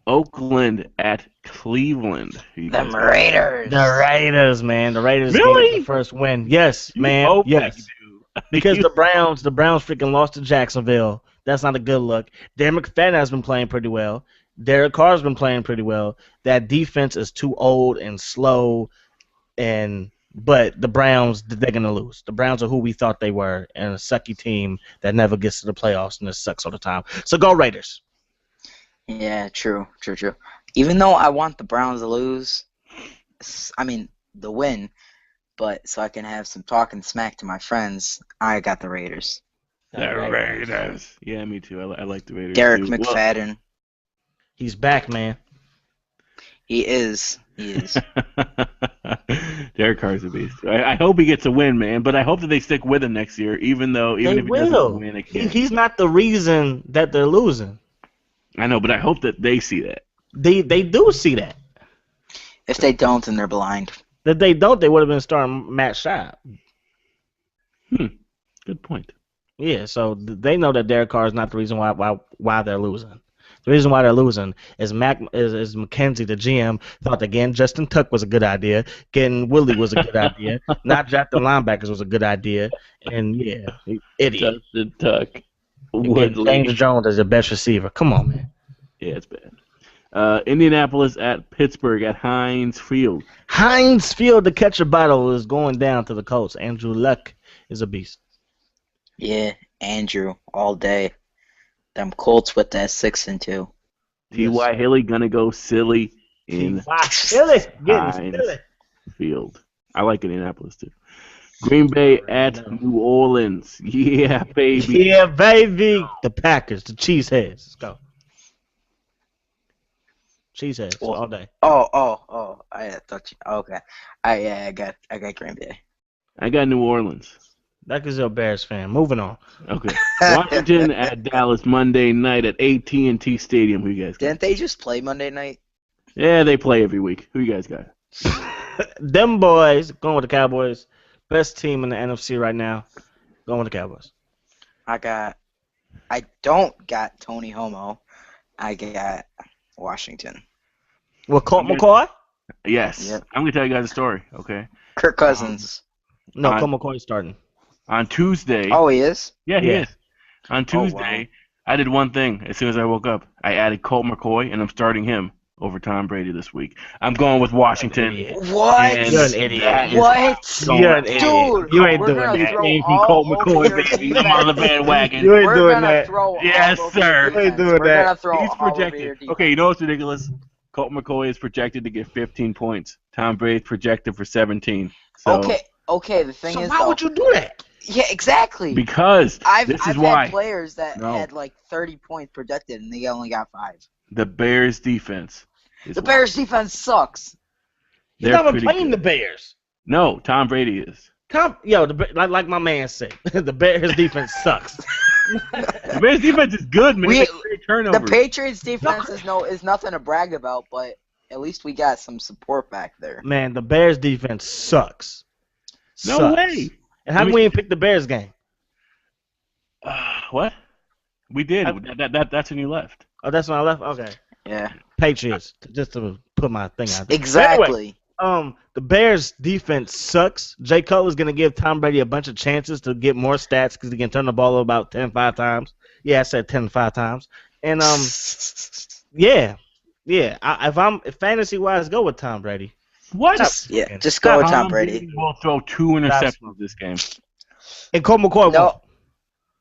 [SPEAKER 1] Oakland at Cleveland.
[SPEAKER 3] Them Raiders.
[SPEAKER 2] The Raiders, man. The Raiders
[SPEAKER 1] Really?
[SPEAKER 2] get the first win. Yes,
[SPEAKER 1] You
[SPEAKER 2] man.
[SPEAKER 1] hope
[SPEAKER 2] Yes.
[SPEAKER 1] they do.
[SPEAKER 2] Because the Browns freaking lost to Jacksonville. That's not a good look. Darren McFadden has been playing pretty well. Derek Carr's been playing pretty well. That defense is too old and slow, but the Browns, they're gonna lose. The Browns are who we thought they were, and a sucky team that never gets to the playoffs and it sucks all the time. So go Raiders.
[SPEAKER 3] Yeah, true. Even though I want the Browns to lose, the win, but so I can have some talking smack to my friends, I got the Raiders.
[SPEAKER 1] The Raiders. Yeah, me too. I like the Raiders.
[SPEAKER 3] Derek
[SPEAKER 1] too.
[SPEAKER 3] McFadden.
[SPEAKER 2] He's back, man.
[SPEAKER 3] He is.
[SPEAKER 1] Derek Carr's a beast. I hope he gets a win, man. But I hope that they stick with him next year, even if he doesn't win, they can't.
[SPEAKER 2] He's not the reason that they're losing.
[SPEAKER 1] I know, but I hope that they see that.
[SPEAKER 2] They do see that.
[SPEAKER 3] If they don't, then they're blind.
[SPEAKER 2] If they don't, they would have been starting Matt Schaub.
[SPEAKER 1] Good point.
[SPEAKER 2] Yeah, so they know that Derek Carr is not the reason why they're losing. The reason why they're losing is McKenzie, the GM, thought that getting Justin Tuck was a good idea, getting Willie was a good idea, not drafting linebackers was a good idea, and yeah, idiot.
[SPEAKER 1] Justin Tuck.
[SPEAKER 2] Getting James Jones as your best receiver. Come on, man.
[SPEAKER 1] Yeah, it's bad. Indianapolis at Pittsburgh at Heinz Field.
[SPEAKER 2] Heinz Field, the catcher battle is going down to the Colts. Andrew Luck is a beast.
[SPEAKER 3] Yeah, Andrew, all day. Them Colts with that 6-2.
[SPEAKER 1] T.Y. Hilly gonna go silly in
[SPEAKER 2] Heinz
[SPEAKER 1] Field. I like Indianapolis too. Green Bay at New Orleans. Yeah, baby.
[SPEAKER 2] Yeah, baby. The Packers, the Cheeseheads. Let's go. Cheeseheads all day.
[SPEAKER 3] Oh. I thought you. Okay. I got Green Bay.
[SPEAKER 1] I got New Orleans.
[SPEAKER 2] That is your Bears fan. Moving on.
[SPEAKER 1] Okay. Washington at Dallas Monday night at AT&T Stadium. Who you guys got?
[SPEAKER 3] Didn't they just play Monday night?
[SPEAKER 1] Yeah, they play every week. Who you guys got?
[SPEAKER 2] Them boys going with the Cowboys. Best team in the NFC right now. Going with the Cowboys.
[SPEAKER 3] I don't got Tony Homo. I got Washington.
[SPEAKER 2] Well, Colt McCoy?
[SPEAKER 1] Yes.
[SPEAKER 3] Yep.
[SPEAKER 1] I'm going to tell you guys a story, okay?
[SPEAKER 3] Kirk Cousins.
[SPEAKER 2] No, Colt McCoy's starting.
[SPEAKER 1] On Tuesday.
[SPEAKER 3] Oh, he is?
[SPEAKER 1] Yeah, he
[SPEAKER 2] Yeah.
[SPEAKER 1] is. On Tuesday, I did one thing as soon as I woke up. I added Colt McCoy, and I'm starting him over Tom Brady this week. I'm going with Washington.
[SPEAKER 3] What?
[SPEAKER 1] And
[SPEAKER 2] You're an idiot.
[SPEAKER 1] that is
[SPEAKER 3] What?
[SPEAKER 2] You're an idiot.
[SPEAKER 3] Dude,
[SPEAKER 2] You ain't
[SPEAKER 3] we're
[SPEAKER 2] doing
[SPEAKER 3] gonna
[SPEAKER 2] that.
[SPEAKER 3] throw
[SPEAKER 1] Ain't
[SPEAKER 3] all
[SPEAKER 1] Colt
[SPEAKER 3] over
[SPEAKER 1] McCoy,
[SPEAKER 3] your
[SPEAKER 1] baby.
[SPEAKER 3] defense.
[SPEAKER 1] I'm on the bandwagon.
[SPEAKER 2] You ain't
[SPEAKER 3] We're
[SPEAKER 2] doing
[SPEAKER 3] gonna
[SPEAKER 2] that.
[SPEAKER 3] throw
[SPEAKER 1] Yes,
[SPEAKER 3] all over
[SPEAKER 1] sir.
[SPEAKER 3] your
[SPEAKER 2] You ain't
[SPEAKER 3] defense.
[SPEAKER 2] doing
[SPEAKER 3] We're
[SPEAKER 2] that.
[SPEAKER 3] gonna throw
[SPEAKER 1] He's
[SPEAKER 3] all over your
[SPEAKER 1] projected.
[SPEAKER 3] defense.
[SPEAKER 1] Okay, you know what's ridiculous? Colt McCoy is projected to get 15 points. Tom Brady's projected for 17. So,
[SPEAKER 3] Okay. The thing
[SPEAKER 2] So
[SPEAKER 3] is,
[SPEAKER 2] why
[SPEAKER 3] though,
[SPEAKER 2] would you do that?
[SPEAKER 3] yeah, exactly.
[SPEAKER 1] Because
[SPEAKER 3] I've
[SPEAKER 1] this is
[SPEAKER 3] had
[SPEAKER 1] why
[SPEAKER 3] players that
[SPEAKER 1] No.
[SPEAKER 3] had like 30 points projected and they only got 5.
[SPEAKER 1] the Bears defense is
[SPEAKER 3] The
[SPEAKER 1] why.
[SPEAKER 3] Bears defense sucks.
[SPEAKER 2] He's
[SPEAKER 1] They're
[SPEAKER 2] not even
[SPEAKER 1] pretty
[SPEAKER 2] playing
[SPEAKER 1] good.
[SPEAKER 2] the Bears.
[SPEAKER 1] No, Tom Brady is.
[SPEAKER 2] Like my man said, the Bears defense sucks.
[SPEAKER 1] The Bears defense is good, man.
[SPEAKER 3] We-
[SPEAKER 1] They create
[SPEAKER 3] The
[SPEAKER 1] turnovers.
[SPEAKER 3] Patriots defense is nothing to brag about, but at least we got some support back there.
[SPEAKER 2] Man, the Bears defense sucks.
[SPEAKER 1] No
[SPEAKER 2] Sucks.
[SPEAKER 1] way.
[SPEAKER 2] And how come we didn't pick the Bears game?
[SPEAKER 1] What? We did. That's when you left.
[SPEAKER 2] Oh, that's when I left. Okay.
[SPEAKER 3] Yeah,
[SPEAKER 2] Patriots. Just to put my thing out there.
[SPEAKER 3] exactly.
[SPEAKER 2] Anyway, the Bears defense sucks. Jay Cutler's gonna give Tom Brady a bunch of chances to get more stats because he can turn the ball over about 10-5 times. Yeah, I said 10-5 times. And if fantasy wise, go with Tom Brady.
[SPEAKER 1] What?
[SPEAKER 3] Just go with Tom Brady.
[SPEAKER 1] Will throw 2 interceptions this game.
[SPEAKER 2] And Colt McCoy won't.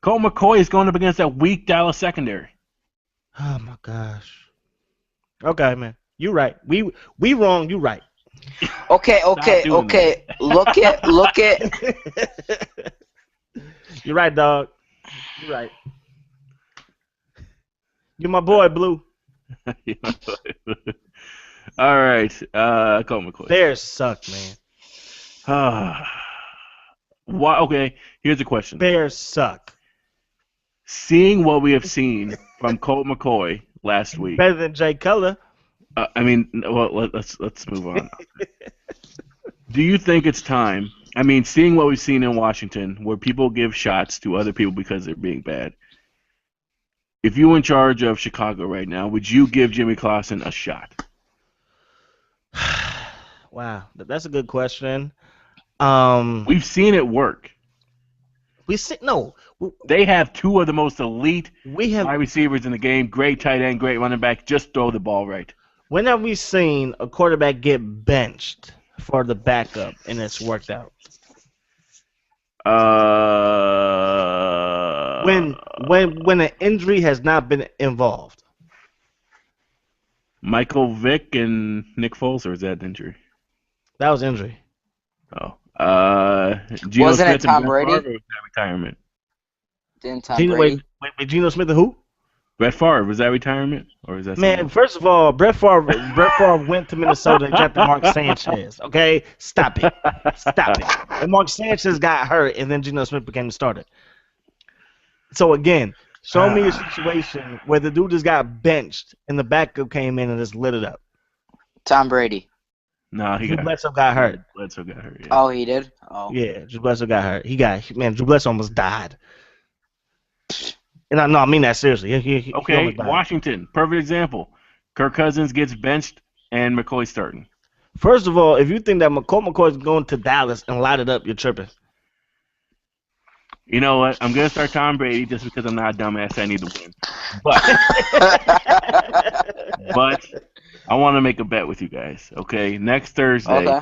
[SPEAKER 1] Colt McCoy is going up against that weak Dallas secondary.
[SPEAKER 2] Oh my gosh. Okay, man. You right. We wrong. You right.
[SPEAKER 3] Okay. Look at.
[SPEAKER 2] You're right, dog. You're right. You're my boy, Blue.
[SPEAKER 1] All right, Colt McCoy.
[SPEAKER 2] Bears suck, man.
[SPEAKER 1] Why? Okay, here's a question.
[SPEAKER 2] Bears suck.
[SPEAKER 1] Seeing what we have seen from Colt McCoy last week.
[SPEAKER 2] Better than Jay Cutler.
[SPEAKER 1] Let's move on. Do you think it's time? I mean, seeing what we've seen in Washington, where people give shots to other people because they're being bad. If you were in charge of Chicago right now, would you give Jimmy Clausen a shot?
[SPEAKER 2] Wow, that's a good question.
[SPEAKER 1] We've seen it work.
[SPEAKER 2] They
[SPEAKER 1] have 2 of the most elite
[SPEAKER 2] wide
[SPEAKER 1] receivers in the game. Great tight end, great running back. Just throw the ball right.
[SPEAKER 2] When have we seen a quarterback get benched for the backup and it's worked out? When an injury has not been involved.
[SPEAKER 1] Michael Vick and Nick Foles, or is that injury?
[SPEAKER 2] That was injury.
[SPEAKER 1] Oh. Geno
[SPEAKER 3] Wasn't
[SPEAKER 1] Smith
[SPEAKER 3] it Tom
[SPEAKER 1] and Brett
[SPEAKER 3] Brady?
[SPEAKER 1] Favre, or was that retirement?
[SPEAKER 3] Didn't Tom Brady?
[SPEAKER 2] Wait, Geno Smith and who?
[SPEAKER 1] Brett Favre, was that retirement? Or is that
[SPEAKER 2] Man, first of all, Brett Favre went to Minnesota and drafted Mark Sanchez. Okay? Stop it. And Mark Sanchez got hurt, and then Geno Smith became the starter. So, again, show me a situation where the dude just got benched and the backup came in and just lit it up.
[SPEAKER 3] Tom Brady.
[SPEAKER 1] No,
[SPEAKER 2] Drew Bledsoe got hurt.
[SPEAKER 1] Yeah.
[SPEAKER 3] Oh, he did? Oh.
[SPEAKER 2] Yeah, Drew Bledsoe got hurt. Drew Bledsoe almost died. And I mean that seriously. He
[SPEAKER 1] Washington, perfect example. Kirk Cousins gets benched and McCoy's starting.
[SPEAKER 2] First of all, if you think that Colt McCoy is going to Dallas and light it up, you're tripping.
[SPEAKER 1] You know what? I'm going to start Tom Brady just because I'm not a dumbass. I need to win. But I want to make a bet with you guys, okay? Next Thursday,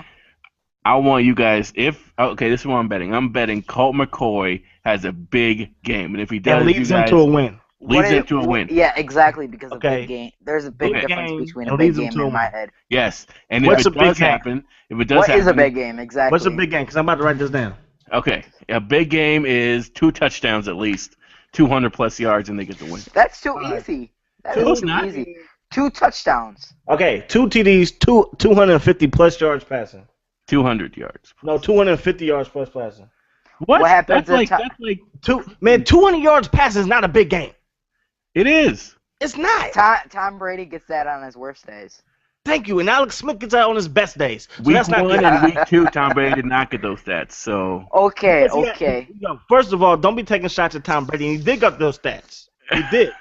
[SPEAKER 1] I want you guys, this is what I'm betting. I'm betting Colt McCoy has a big game. And if he does,
[SPEAKER 2] and leads them to a win.
[SPEAKER 1] Leads them to a win.
[SPEAKER 3] Yeah, exactly, because of big game. There's a big difference between a big game in my head.
[SPEAKER 1] Yes. And if it does happen,
[SPEAKER 3] what is a big game, exactly?
[SPEAKER 2] What's a big game? Because I'm about to write this down.
[SPEAKER 1] Okay. A big game is 2 touchdowns at least, 200-plus yards, and they get the win.
[SPEAKER 3] That's too easy. That is too easy. 2 touchdowns.
[SPEAKER 2] Okay, 2 TDs, 250-plus yards passing.
[SPEAKER 1] 200 yards.
[SPEAKER 2] No, 250 yards plus passing.
[SPEAKER 1] What
[SPEAKER 3] happens?
[SPEAKER 1] That's like
[SPEAKER 2] 200 yards passing is not a big game.
[SPEAKER 1] It is.
[SPEAKER 2] It's not.
[SPEAKER 3] Tom Brady gets that on his worst days.
[SPEAKER 2] Thank you. And Alex Smith gets that on his best days. So
[SPEAKER 1] week
[SPEAKER 2] that's not
[SPEAKER 1] 1 and week 2, Tom Brady did not get those stats. So
[SPEAKER 3] okay.
[SPEAKER 2] First of all, don't be taking shots at Tom Brady. He did get those stats. He did.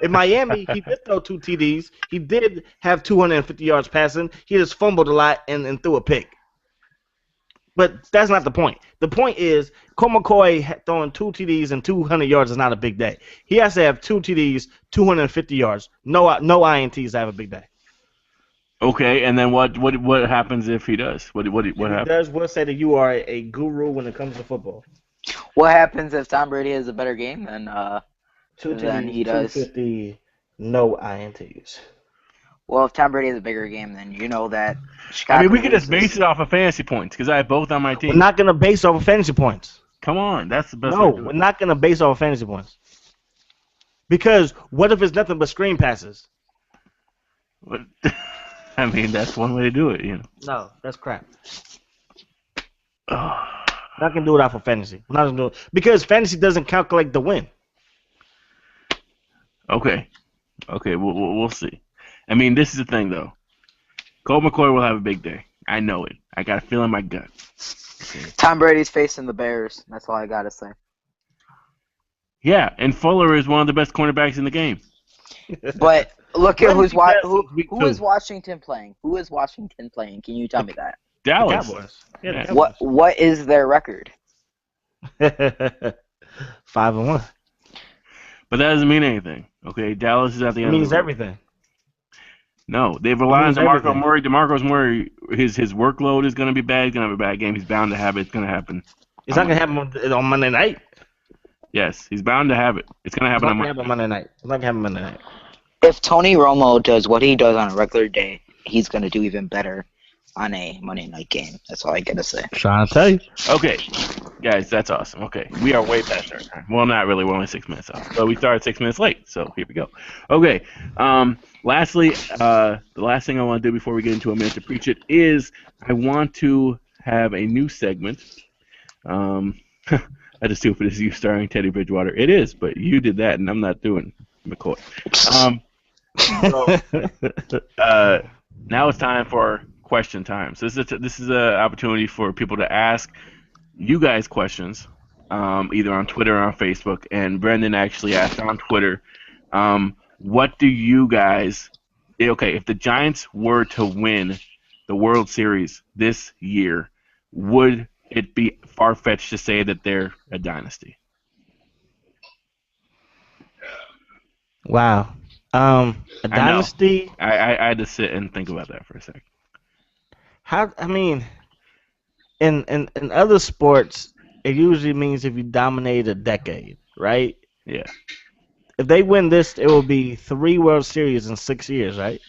[SPEAKER 2] In Miami, he did throw 2 TDs. He did have 250 yards passing. He just fumbled a lot and threw a pick. But that's not the point. The point is, Colt McCoy throwing 2 TDs and 200 yards is not a big day. He has to have 2 TDs, 250 yards. No INTs to have a big day.
[SPEAKER 1] Okay, and then what happens if he does? What happens?
[SPEAKER 2] He does. We'll say that you are a guru when it comes to football.
[SPEAKER 3] What happens if Tom Brady has a better game than
[SPEAKER 2] 2
[SPEAKER 3] than
[SPEAKER 2] TDs,
[SPEAKER 3] he does?
[SPEAKER 2] 250, no INTs.
[SPEAKER 3] Well, if Tom Brady has a bigger game, then you know that Chicago.
[SPEAKER 1] I mean, we could just base it off of fantasy points because I have both on my team.
[SPEAKER 2] We're not going to base off of fantasy points.
[SPEAKER 1] Come on, that's the best.
[SPEAKER 2] No, we're not going to base off of fantasy points. Because what if it's nothing but screen passes?
[SPEAKER 1] I mean, that's one way to do it, you know.
[SPEAKER 2] No, that's crap. Not going to do it off of fantasy. We're not going to do it because fantasy doesn't calculate the win.
[SPEAKER 1] Okay. Okay. We'll see. I mean, this is the thing though. Colt McCoy will have a big day. I know it. I got a feel in my gut. Okay.
[SPEAKER 3] Tom Brady's facing the Bears. That's all I gotta say.
[SPEAKER 1] Yeah, and Fuller is one of the best cornerbacks in the game.
[SPEAKER 3] But look at
[SPEAKER 2] Where has he been since week
[SPEAKER 3] who
[SPEAKER 2] 2?
[SPEAKER 3] is Washington playing? Who is Washington playing? Can you tell me that?
[SPEAKER 2] The
[SPEAKER 1] Dallas.
[SPEAKER 2] Cowboys. Yeah, the
[SPEAKER 1] Yeah.
[SPEAKER 2] Cowboys.
[SPEAKER 3] What is their record?
[SPEAKER 2] 5-1.
[SPEAKER 1] But that doesn't mean anything. Okay, Dallas is at the
[SPEAKER 2] It
[SPEAKER 1] end of
[SPEAKER 2] means
[SPEAKER 1] the road.
[SPEAKER 2] everything.
[SPEAKER 1] No, they've relied on
[SPEAKER 2] means
[SPEAKER 1] DeMarco
[SPEAKER 2] everything.
[SPEAKER 1] Murray. DeMarco's Murray, his workload is going to be bad. He's going to have a bad game. He's bound to have it. It's going to happen.
[SPEAKER 2] It's not gonna happen on Monday night.
[SPEAKER 1] Yes, he's bound to have it. It's going to
[SPEAKER 2] It's
[SPEAKER 1] happen
[SPEAKER 2] not
[SPEAKER 1] on
[SPEAKER 2] gonna happen
[SPEAKER 1] Monday.
[SPEAKER 2] Monday night. It's not gonna happen Monday night.
[SPEAKER 3] If Tony Romo does what he does on a regular day, he's gonna do even better on a Monday night game. That's all I gotta say.
[SPEAKER 2] Trying to tell you.
[SPEAKER 1] Okay, guys, that's awesome. Okay, we are way past our time. Well, not really. We're only 6 minutes off. But we started 6 minutes late, so here we go. Okay. Lastly, the last thing I want to do before we get into a minute to preach it is I want to have a new segment. That's as stupid as you starring Teddy Bridgewater. It is, but you did that, and I'm not doing McCoy. Now it's time for question time. So this is an opportunity for people to ask you guys questions, either on Twitter or on Facebook. And Brendan actually asked on Twitter, what do you guys? Okay, if the Giants were to win the World Series this year, would it be far-fetched to say that they're a dynasty?
[SPEAKER 2] Wow. A
[SPEAKER 1] I know.
[SPEAKER 2] dynasty.
[SPEAKER 1] I had to sit and think about that for a second.
[SPEAKER 2] How? I mean, in other sports, it usually means if you dominate a decade, right?
[SPEAKER 1] Yeah.
[SPEAKER 2] If they win this, it will be 3 World Series in 6 years, right?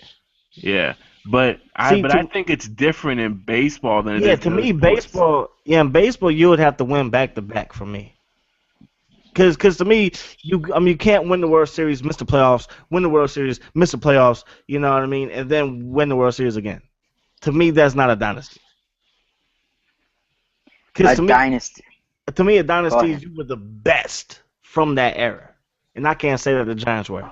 [SPEAKER 1] Yeah, but
[SPEAKER 2] See,
[SPEAKER 1] I think it's different in baseball than it
[SPEAKER 2] yeah,
[SPEAKER 1] is
[SPEAKER 2] to
[SPEAKER 1] in other
[SPEAKER 2] me,
[SPEAKER 1] sports.
[SPEAKER 2] baseball. Yeah, in baseball, you would have to win back to back for me. Because to me, you can't win the World Series, miss the playoffs, win the World Series, miss the playoffs. You know what I mean, and then win the World Series again. To me, that's not a dynasty. Because
[SPEAKER 3] Dynasty.
[SPEAKER 2] to me, a
[SPEAKER 3] Go
[SPEAKER 2] dynasty
[SPEAKER 3] ahead.
[SPEAKER 2] is you were the best from that era, and I can't say that the Giants were.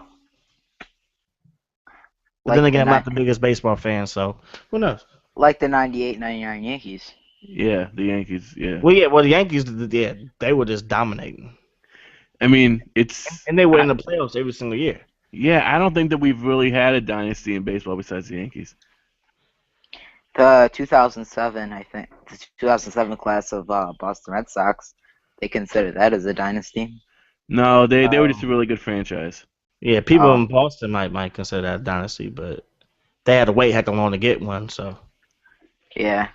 [SPEAKER 2] But then
[SPEAKER 3] Like
[SPEAKER 2] again, I'm
[SPEAKER 3] the
[SPEAKER 2] not the biggest baseball fan, so who knows?
[SPEAKER 3] like the 98-99 Yankees.
[SPEAKER 1] Yeah, the Yankees. Yeah,
[SPEAKER 2] Well, the Yankees, yeah, they were just dominating,
[SPEAKER 1] I mean it's.
[SPEAKER 2] and they were in the playoffs every single year.
[SPEAKER 1] Yeah, I don't think that we've really had a dynasty in baseball besides the Yankees.
[SPEAKER 3] The 2007, I think, the 2007 class of Boston Red Sox, they consider that as a dynasty.
[SPEAKER 1] No, they were just a really good franchise.
[SPEAKER 2] Yeah, people
[SPEAKER 3] Oh.
[SPEAKER 2] in Boston might consider that a dynasty, but they had to wait heck long to get one. So
[SPEAKER 3] Yeah.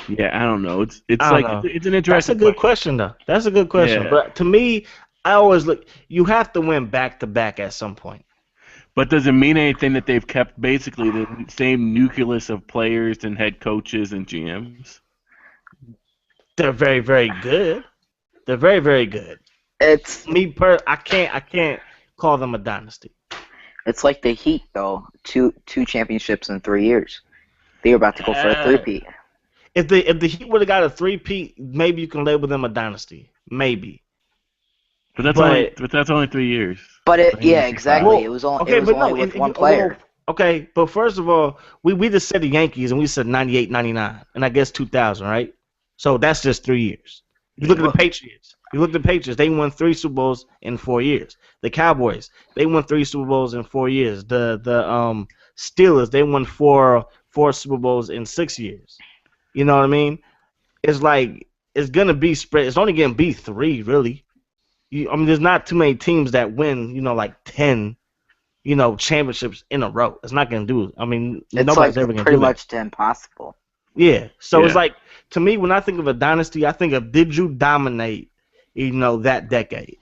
[SPEAKER 1] Yeah, I don't know. It's
[SPEAKER 2] I
[SPEAKER 1] like
[SPEAKER 2] don't know.
[SPEAKER 1] it's an
[SPEAKER 2] That's
[SPEAKER 1] interesting.
[SPEAKER 2] a good question, though. That's a good question.
[SPEAKER 1] Yeah.
[SPEAKER 2] But to me, I always look. You have to win back to back at some point.
[SPEAKER 1] But does it mean anything that they've kept basically the same nucleus of players and head coaches and GMs?
[SPEAKER 2] They're very, very good. They're very, very good.
[SPEAKER 3] It's
[SPEAKER 2] I can't call them a dynasty.
[SPEAKER 3] it's like the Heat though. Two championships in 3 years. They're about to go for a three-peat.
[SPEAKER 2] If the Heat would have got a three-peat, maybe you can label them a dynasty. Maybe.
[SPEAKER 1] But that's only 3 years.
[SPEAKER 3] But
[SPEAKER 1] I mean,
[SPEAKER 3] exactly.
[SPEAKER 2] Well,
[SPEAKER 3] It was only
[SPEAKER 2] okay, but no,
[SPEAKER 3] with
[SPEAKER 2] and
[SPEAKER 3] one
[SPEAKER 2] you-
[SPEAKER 3] player.
[SPEAKER 2] well, okay, but first of all, we just said the Yankees and we said 98, 99, and I guess 2000, right? So that's just 3 years. You look at the Patriots. They won 3 Super Bowls in 4 years. The Cowboys, they won 3 Super Bowls in 4 years. The Steelers, they won four Super Bowls in 6 years. You know what I mean? It's like it's gonna be spread. It's only gonna be 3, really. I mean, there's not too many teams that win, like 10, championships in a row. It's not gonna do it. I mean,
[SPEAKER 3] It's
[SPEAKER 2] nobody's
[SPEAKER 3] like
[SPEAKER 2] ever gonna
[SPEAKER 3] pretty
[SPEAKER 2] do that.
[SPEAKER 3] much impossible.
[SPEAKER 2] Yeah. So it's
[SPEAKER 1] Yeah.
[SPEAKER 2] like, to me, when I think of a dynasty, I think of did you dominate, that decade?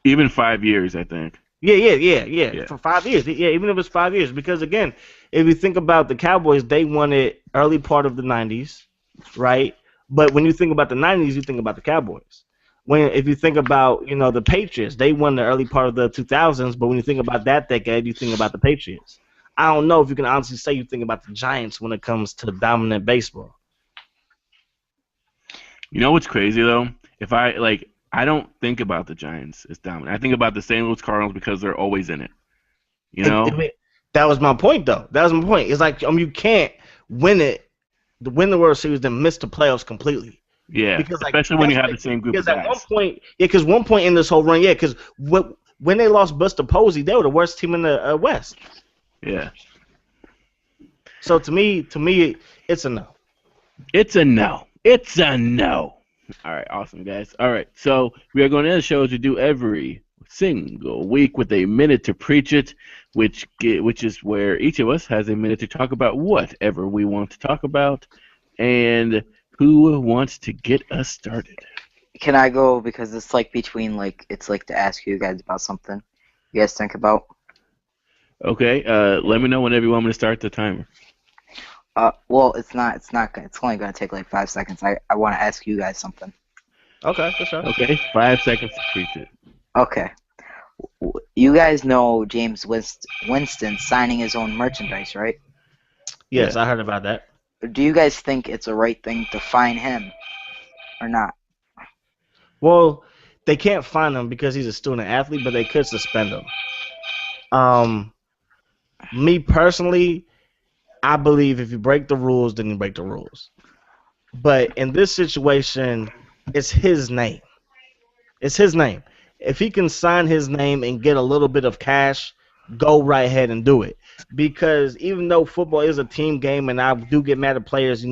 [SPEAKER 1] Even 5 years, I think.
[SPEAKER 2] Yeah.
[SPEAKER 1] Yeah.
[SPEAKER 2] For 5 years. Yeah, even if it's 5 years. Because, again, if you think about the Cowboys, they won it early part of the 90s, right? But when you think about the 90s, you think about the Cowboys. If you think about, the Patriots, they won the early part of the 2000s, but when you think about that decade, you think about the Patriots. I don't know if you can honestly say you think about the Giants when it comes to dominant baseball.
[SPEAKER 1] You know what's crazy though? If I I don't think about the Giants as dominant. I think about the St. Louis Cardinals because they're always in it. You
[SPEAKER 2] It,
[SPEAKER 1] know?
[SPEAKER 2] it, that was my point, though. That was my point. It's like you can't win it, win the World Series, then miss the playoffs completely.
[SPEAKER 1] Yeah,
[SPEAKER 2] Because like
[SPEAKER 1] especially when you
[SPEAKER 2] that's
[SPEAKER 1] have
[SPEAKER 2] what,
[SPEAKER 1] the same group of
[SPEAKER 2] because at one
[SPEAKER 1] guys.
[SPEAKER 2] point, yeah, because one point in this whole run, yeah, because when they lost Buster Posey, they were the worst team in the West.
[SPEAKER 1] Yeah.
[SPEAKER 2] So to me, it's a no.
[SPEAKER 1] It's a no. It's a no. All right, awesome, guys. All right, so we are going to end the show as we do every single week with a minute to preach it, which is where each of us has a minute to talk about whatever we want to talk about. And who wants to get us started?
[SPEAKER 3] Can I go because it's like between like it's like to ask you guys about something you guys think about.
[SPEAKER 1] Okay, let me know whenever you want me to start the timer.
[SPEAKER 3] Well, it's only gonna take like 5 seconds. I want to ask you guys something.
[SPEAKER 2] Okay, for sure.
[SPEAKER 1] Okay, 5 seconds to preach it.
[SPEAKER 3] Okay, you guys know James Winston signing his own merchandise, right?
[SPEAKER 2] Yes,
[SPEAKER 1] Yeah.
[SPEAKER 2] I heard about that.
[SPEAKER 3] Do you guys think it's a right thing to fine him or not?
[SPEAKER 2] Well, they can't fine him because he's a student athlete, but they could suspend him. Um, Me personally, I believe if you break the rules, then you break the rules. But in this situation, it's his name. It's his name. If he can sign his name and get a little bit of cash, go right ahead and do it. Because even though football is a team game, and I do get mad at players,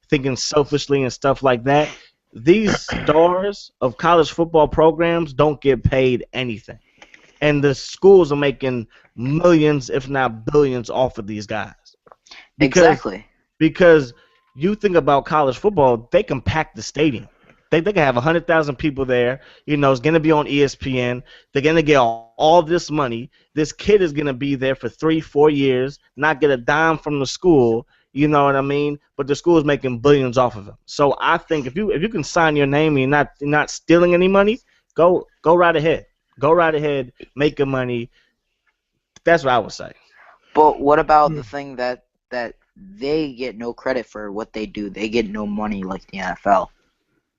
[SPEAKER 2] thinking selfishly and stuff like that, these stars of college football programs don't get paid anything. And the schools are making millions, if not billions, off of these guys. Because
[SPEAKER 3] Exactly.
[SPEAKER 2] because you think about college football, they can pack the stadium. They can have 100,000 people there. It's going to be on ESPN. They're going to get all this money. This kid is going to be there for 3-4 years, not get a dime from the school. You know what I mean? But the school is making billions off of him. So I think if you can sign your name and you're not stealing any money, go right ahead. Go right ahead, make your money. That's what I would say.
[SPEAKER 3] But what about the thing that they get no credit for what they do? They get no money like the NFL.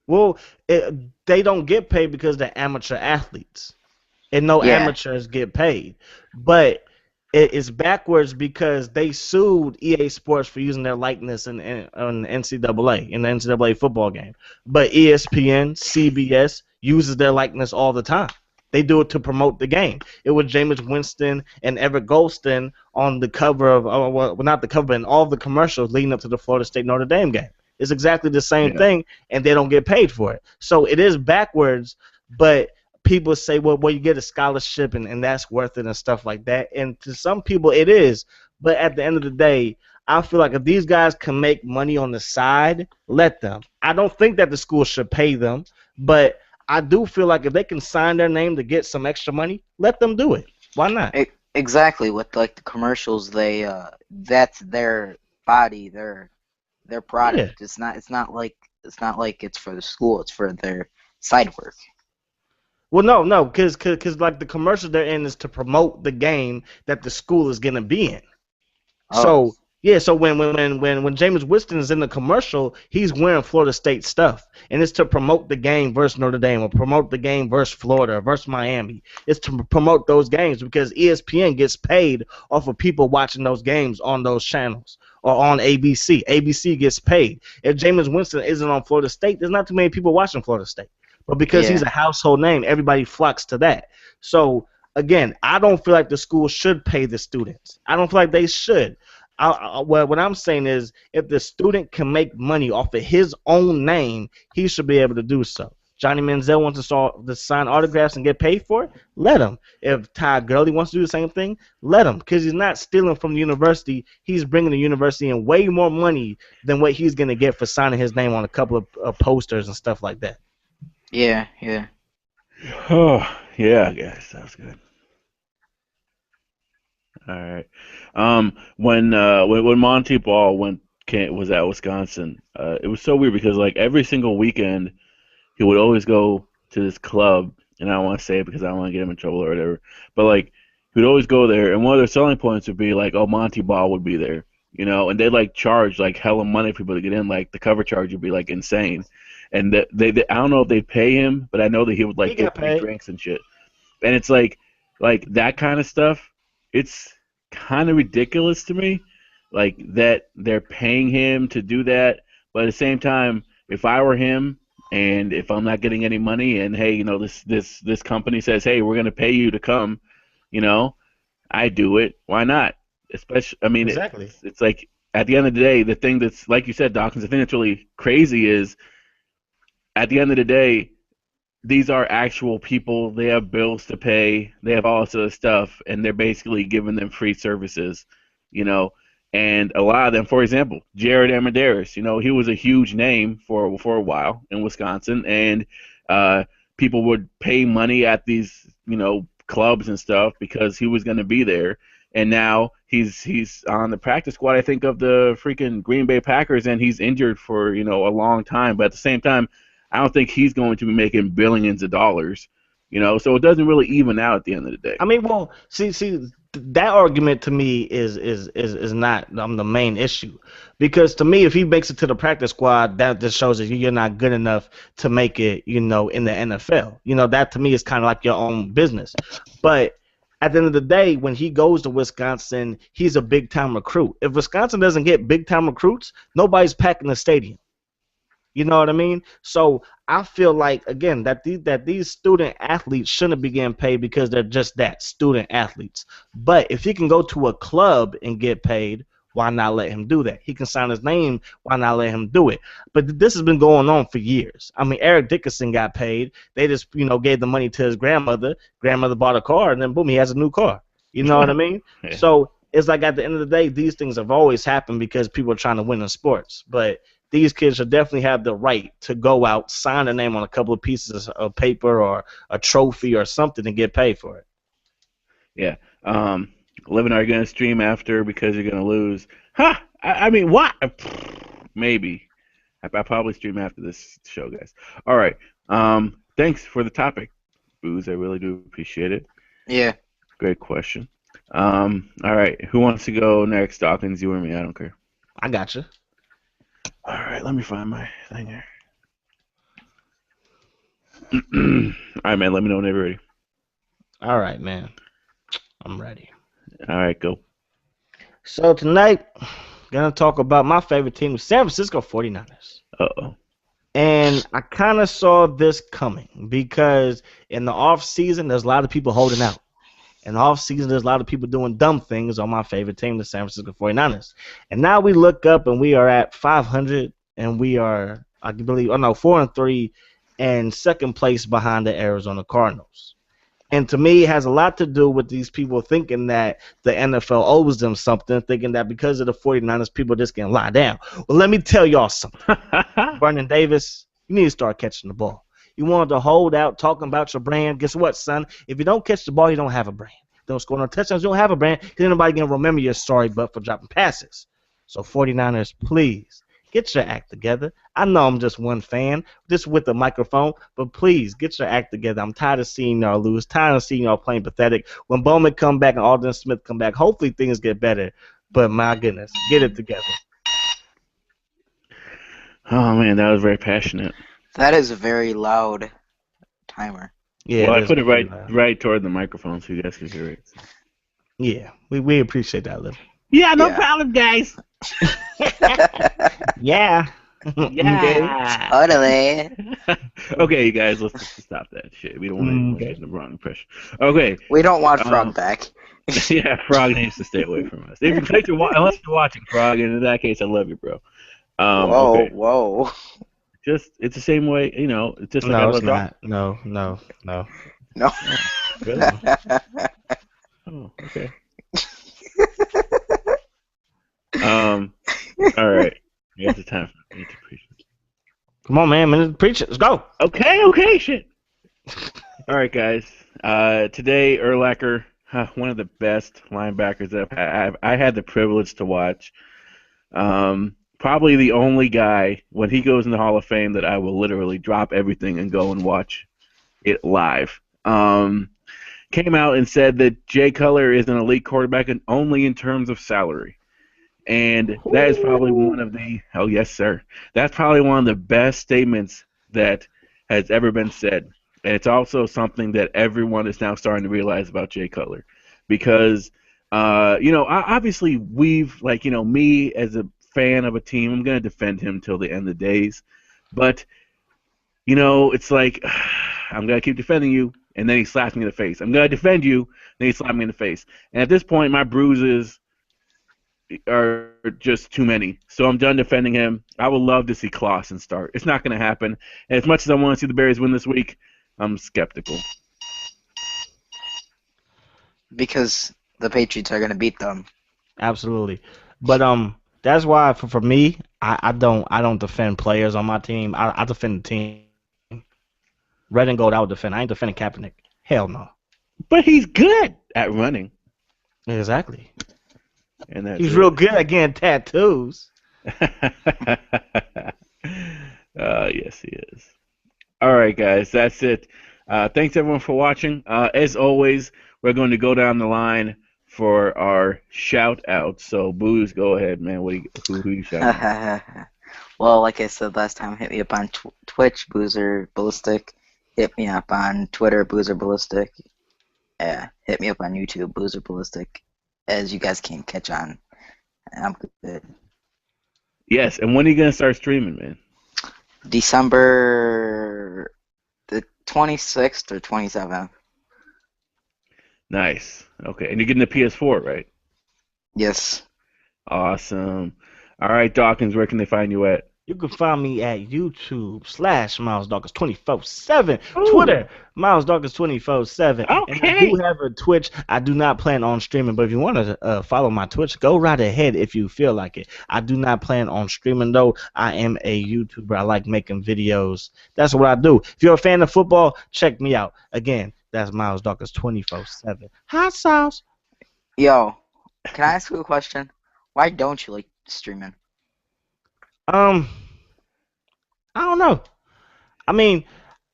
[SPEAKER 2] Well, they don't get paid because they're amateur athletes, and no
[SPEAKER 3] Yeah.
[SPEAKER 2] amateurs get paid. But it's backwards because they sued EA Sports for using their likeness on NCAA in the NCAA football game. But ESPN, CBS uses their likeness all the time. They do it to promote the game. It was Jameis Winston and Everett Golston on the cover of, well, not the cover, but in all the commercials leading up to the Florida State Notre Dame game. It's exactly the same
[SPEAKER 1] Yeah.
[SPEAKER 2] thing, and they don't get paid for it. So it is backwards, but people say, well, you get a scholarship, and that's worth it and stuff like that. And to some people, it is. But at the end of the day, I feel like if these guys can make money on the side, let them. I don't think that the school should pay them, but I do feel like if they can sign their name to get some extra money, let them do it. Why not?
[SPEAKER 3] Exactly. With like the commercials, that's their body, their
[SPEAKER 2] Yeah.
[SPEAKER 3] product. It's not like it's for the school. It's for their side work.
[SPEAKER 2] Well, no, because like the commercial they're in is to promote the game that the school is gonna be in.
[SPEAKER 3] Oh,
[SPEAKER 2] So yeah, so when James Winston is in the commercial, he's wearing Florida State stuff, and it's to promote the game versus Notre Dame, or promote the game versus Florida, or versus Miami. It's to promote those games because ESPN gets paid off of people watching those games on those channels or on ABC. ABC gets paid. If James Winston isn't on Florida State, there's not too many people watching Florida State. But because he's
[SPEAKER 3] yeah.
[SPEAKER 2] a household name, everybody flocks to that. So again, I don't feel like the school should pay the students. I don't feel like they should. Well, what I'm saying is, if the student can make money off of his own name, he should be able to do so. Johnny Manziel wants to sign autographs and get paid for it. Let him. If Ty Gurley wants to do the same thing, let him. Because he's not stealing from the university. He's bringing the university in way more money than what he's going to get for signing his name on a couple of posters and stuff like that.
[SPEAKER 3] Yeah.
[SPEAKER 1] Oh, yeah, guys, sounds good. All right. When Monty Ball was at Wisconsin, it was so weird because like every single weekend he would always go to this club, and I don't want to say it because I don't want to get him in trouble or whatever. But like he would always go there, and one of their selling points would be like, oh, Monty Ball would be there, and they'd like charge like hella money for people to get in. Like the cover charge would be like insane, and I don't know if they pay him, but I know that he would
[SPEAKER 2] He
[SPEAKER 1] like
[SPEAKER 2] got
[SPEAKER 1] get free
[SPEAKER 2] paid.
[SPEAKER 1] drinks and shit. And it's like that kind of stuff. It's kind of ridiculous to me, like that they're paying him to do that. But at the same time, if I were him, and if I'm not getting any money, and hey, this company says, hey, we're gonna pay you to come, you know, I do it. Why not? Especially, I mean,
[SPEAKER 2] Exactly.
[SPEAKER 1] it's like at the end of the day, the thing that's like you said, Dawkins. The thing that's really crazy is at the end of the day, these are actual people. They have bills to pay. They have all sorts of stuff, and they're basically giving them free services, you know. And a lot of them, for example, Jared Amadeus, he was a huge name for a while in Wisconsin, and uh, people would pay money at these, clubs and stuff because he was going to be there. And now he's on the practice squad, I think, of the freaking Green Bay Packers, and he's injured for a long time. But at the same time, I don't think he's going to be making billions of dollars, so it doesn't really even out at the end of the day.
[SPEAKER 2] I mean, well, see, that argument to me is not the main issue, because to me, if he makes it to the practice squad, that just shows that you're not good enough to make it, in the NFL. That to me is kind of like your own business. But at the end of the day, when he goes to Wisconsin, he's a big time recruit. If Wisconsin doesn't get big time recruits, nobody's packing the stadium. You know what I mean? So I feel like, again, that these student athletes shouldn't be getting paid because they're just that, student athletes. But if he can go to a club and get paid, why not let him do that? He can sign his name. Why not let him do it? But this has been going on for years. I mean, Eric Dickerson got paid. They just, gave the money to his grandmother. Grandmother bought a car, and then boom, he has a new car. You know what I mean?
[SPEAKER 1] Yeah.
[SPEAKER 2] So it's like at the end of the day, these things have always happened because people are trying to win in sports. But these kids should definitely have the right to go out, sign their name on a couple of pieces of paper or a trophy or something and get paid for it.
[SPEAKER 1] Yeah. Living, are you going to stream after because you're going to lose? Ha! I mean, what? Maybe. I probably stream after this show, guys. All right. Thanks for the topic, Booze. I really do appreciate it.
[SPEAKER 3] Yeah.
[SPEAKER 1] Great question. All right. Who wants to go next? Dawkins, you or me? I don't care.
[SPEAKER 2] I got you.
[SPEAKER 1] All right. Let me find my thing here. All right, man. Let me know whenever you're ready.
[SPEAKER 2] All right, man. I'm ready.
[SPEAKER 1] All right, go.
[SPEAKER 2] So tonight, going to talk about my favorite team, the San Francisco 49ers.
[SPEAKER 1] Uh-oh.
[SPEAKER 2] And I kind of saw this coming because in the off season, there's a lot of people holding out. In the off season, there's a lot of people doing dumb things on my favorite team, the San Francisco 49ers. And now we look up and we are at 500, and we are, I believe, 4-3, and second place behind the Arizona Cardinals. And to me, it has a lot to do with these people thinking that the NFL owes them something, thinking that because of the 49ers, people just can lie down. Well, let me tell y'all something. Vernon Davis, you need to start catching the ball. You wanted to hold out talking about your brand. Guess what, son? If you don't catch the ball, you don't have a brand. Don't score no touchdowns, you don't have a brand. Because anybody going to remember your sorry butt for dropping passes. So 49ers, please, get your act together. I know I'm just one fan, just with the microphone, but please get your act together. I'm tired of seeing y'all lose, tired of seeing y'all playing pathetic. When Bowman come back and Alden Smith come back, hopefully things get better. But my goodness, get it together.
[SPEAKER 1] Oh, man, that was very passionate.
[SPEAKER 3] That is a very loud timer.
[SPEAKER 2] Yeah,
[SPEAKER 1] well, I put it right toward the microphone so you guys can hear it.
[SPEAKER 2] Yeah, we appreciate that, little.
[SPEAKER 1] Yeah, no problem, guys.
[SPEAKER 2] Yeah.
[SPEAKER 1] Yeah.
[SPEAKER 3] Totally.
[SPEAKER 1] Okay, you guys, let's just stop that shit. We don't want anyone getting the wrong impression. Okay.
[SPEAKER 3] We don't want Frog back.
[SPEAKER 1] Yeah, Frog needs to stay away from us. Unless you're watching Frog, and in that case, I love you, bro.
[SPEAKER 3] Whoa.
[SPEAKER 1] Just, it's the same way, it's just like
[SPEAKER 2] No,
[SPEAKER 1] I
[SPEAKER 2] it's
[SPEAKER 1] love
[SPEAKER 2] not. No.
[SPEAKER 3] No.
[SPEAKER 1] Oh, really? Oh, okay. All right. You got the time for me to preach.
[SPEAKER 2] Come on, man. Minute to preach it. Let's go.
[SPEAKER 1] Okay, shit. All right, guys. Today, Urlacher, one of the best linebackers that I had the privilege to watch. Probably the only guy, when he goes in the Hall of Fame, that I will literally drop everything and go and watch it live. Came out and said that Jay Cutler is an elite quarterback and only in terms of salary. And that is probably one of the, oh yes sir, that's probably one of the best statements that has ever been said. And it's also something that everyone is now starting to realize about Jay Cutler. Because, obviously we've, like, me as a fan of a team, I'm going to defend him till the end of the days. But, it's like, I'm going to keep defending you, and then he slaps me in the face. I'm going to defend you, then he slaps me in the face. And at this point, my bruises are just too many. So I'm done defending him. I would love to see Clausen start. It's not going to happen. And as much as I want to see the Bears win this week, I'm skeptical.
[SPEAKER 3] Because the Patriots are going to beat them.
[SPEAKER 2] Absolutely. But that's why for me, I don't defend players on my team. I defend the team. Red and gold, I would defend. I ain't defending Kaepernick. Hell no.
[SPEAKER 1] But he's good at running.
[SPEAKER 2] Exactly.
[SPEAKER 1] And
[SPEAKER 2] he's real good at getting tattoos.
[SPEAKER 1] Yes, he is. All right, guys, that's it. Thanks everyone for watching. As always, we're going to go down the line for our shout out. So, Booze, go ahead, man. Who you shouting out?
[SPEAKER 3] Well, like I said last time, hit me up on Twitch, Boozer Ballistic. Hit me up on Twitter, Boozer Ballistic. Hit me up on YouTube, Boozer Ballistic. As you guys can't catch on, I'm good.
[SPEAKER 1] Yes, and when are you gonna start streaming, man?
[SPEAKER 3] December the 26th or 27th.
[SPEAKER 1] Nice. Okay, and you're getting the PS4, right?
[SPEAKER 3] Yes.
[SPEAKER 1] Awesome. All right, Dawkins, where can they find you at?
[SPEAKER 2] You can find me at YouTube /MilesDawkins247, Twitter MilesDawkins247.
[SPEAKER 1] Okay.
[SPEAKER 2] And I do have a Twitch. I do not plan on streaming, but if you want to follow my Twitch, go right ahead if you feel like it. I do not plan on streaming though. I am a YouTuber. I like making videos. That's what I do. If you're a fan of football, check me out. Again, that's MilesDawkins247. Hot sauce.
[SPEAKER 3] Yo, can I ask you a question? Why don't you like streaming?
[SPEAKER 2] I don't know. I mean,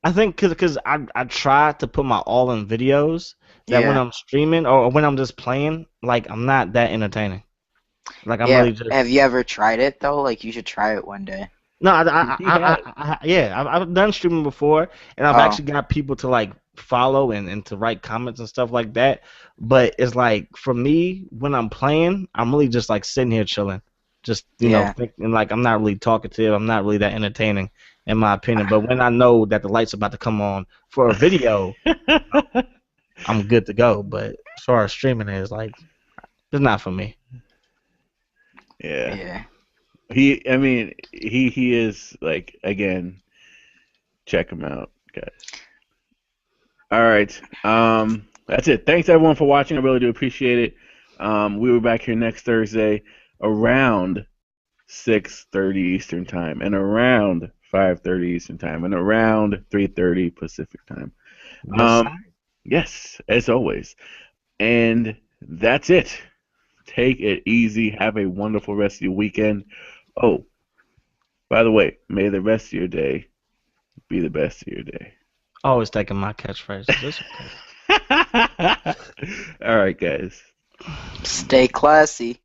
[SPEAKER 2] I think because I try to put my all in videos that when I'm streaming or when I'm just playing, like I'm not that entertaining. Like I'm really just.
[SPEAKER 3] Have you ever tried it though? Like you should try it one day.
[SPEAKER 2] No, I've done streaming before, and I've actually got people to like follow and to write comments and stuff like that. But it's like for me, when I'm playing, I'm really just like sitting here chilling. Just, you know, thinking, like I'm not really talkative. I'm not really that entertaining, in my opinion. But when I know that the light's about to come on for a video, I'm good to go. But as far as streaming is, like, it's not for me.
[SPEAKER 1] Yeah. He is, like, again, check him out, guys. All right. That's it. Thanks, everyone, for watching. I really do appreciate it. We will be back here next Thursday around 6:30 Eastern Time and around 5:30 Eastern Time and around 3:30 Pacific Time. Yes, as always. And that's it. Take it easy. Have a wonderful rest of your weekend. Oh, by the way, may the rest of your day be the best of your day.
[SPEAKER 2] Always taking my catchphrase.
[SPEAKER 1] All right, guys.
[SPEAKER 3] Stay classy.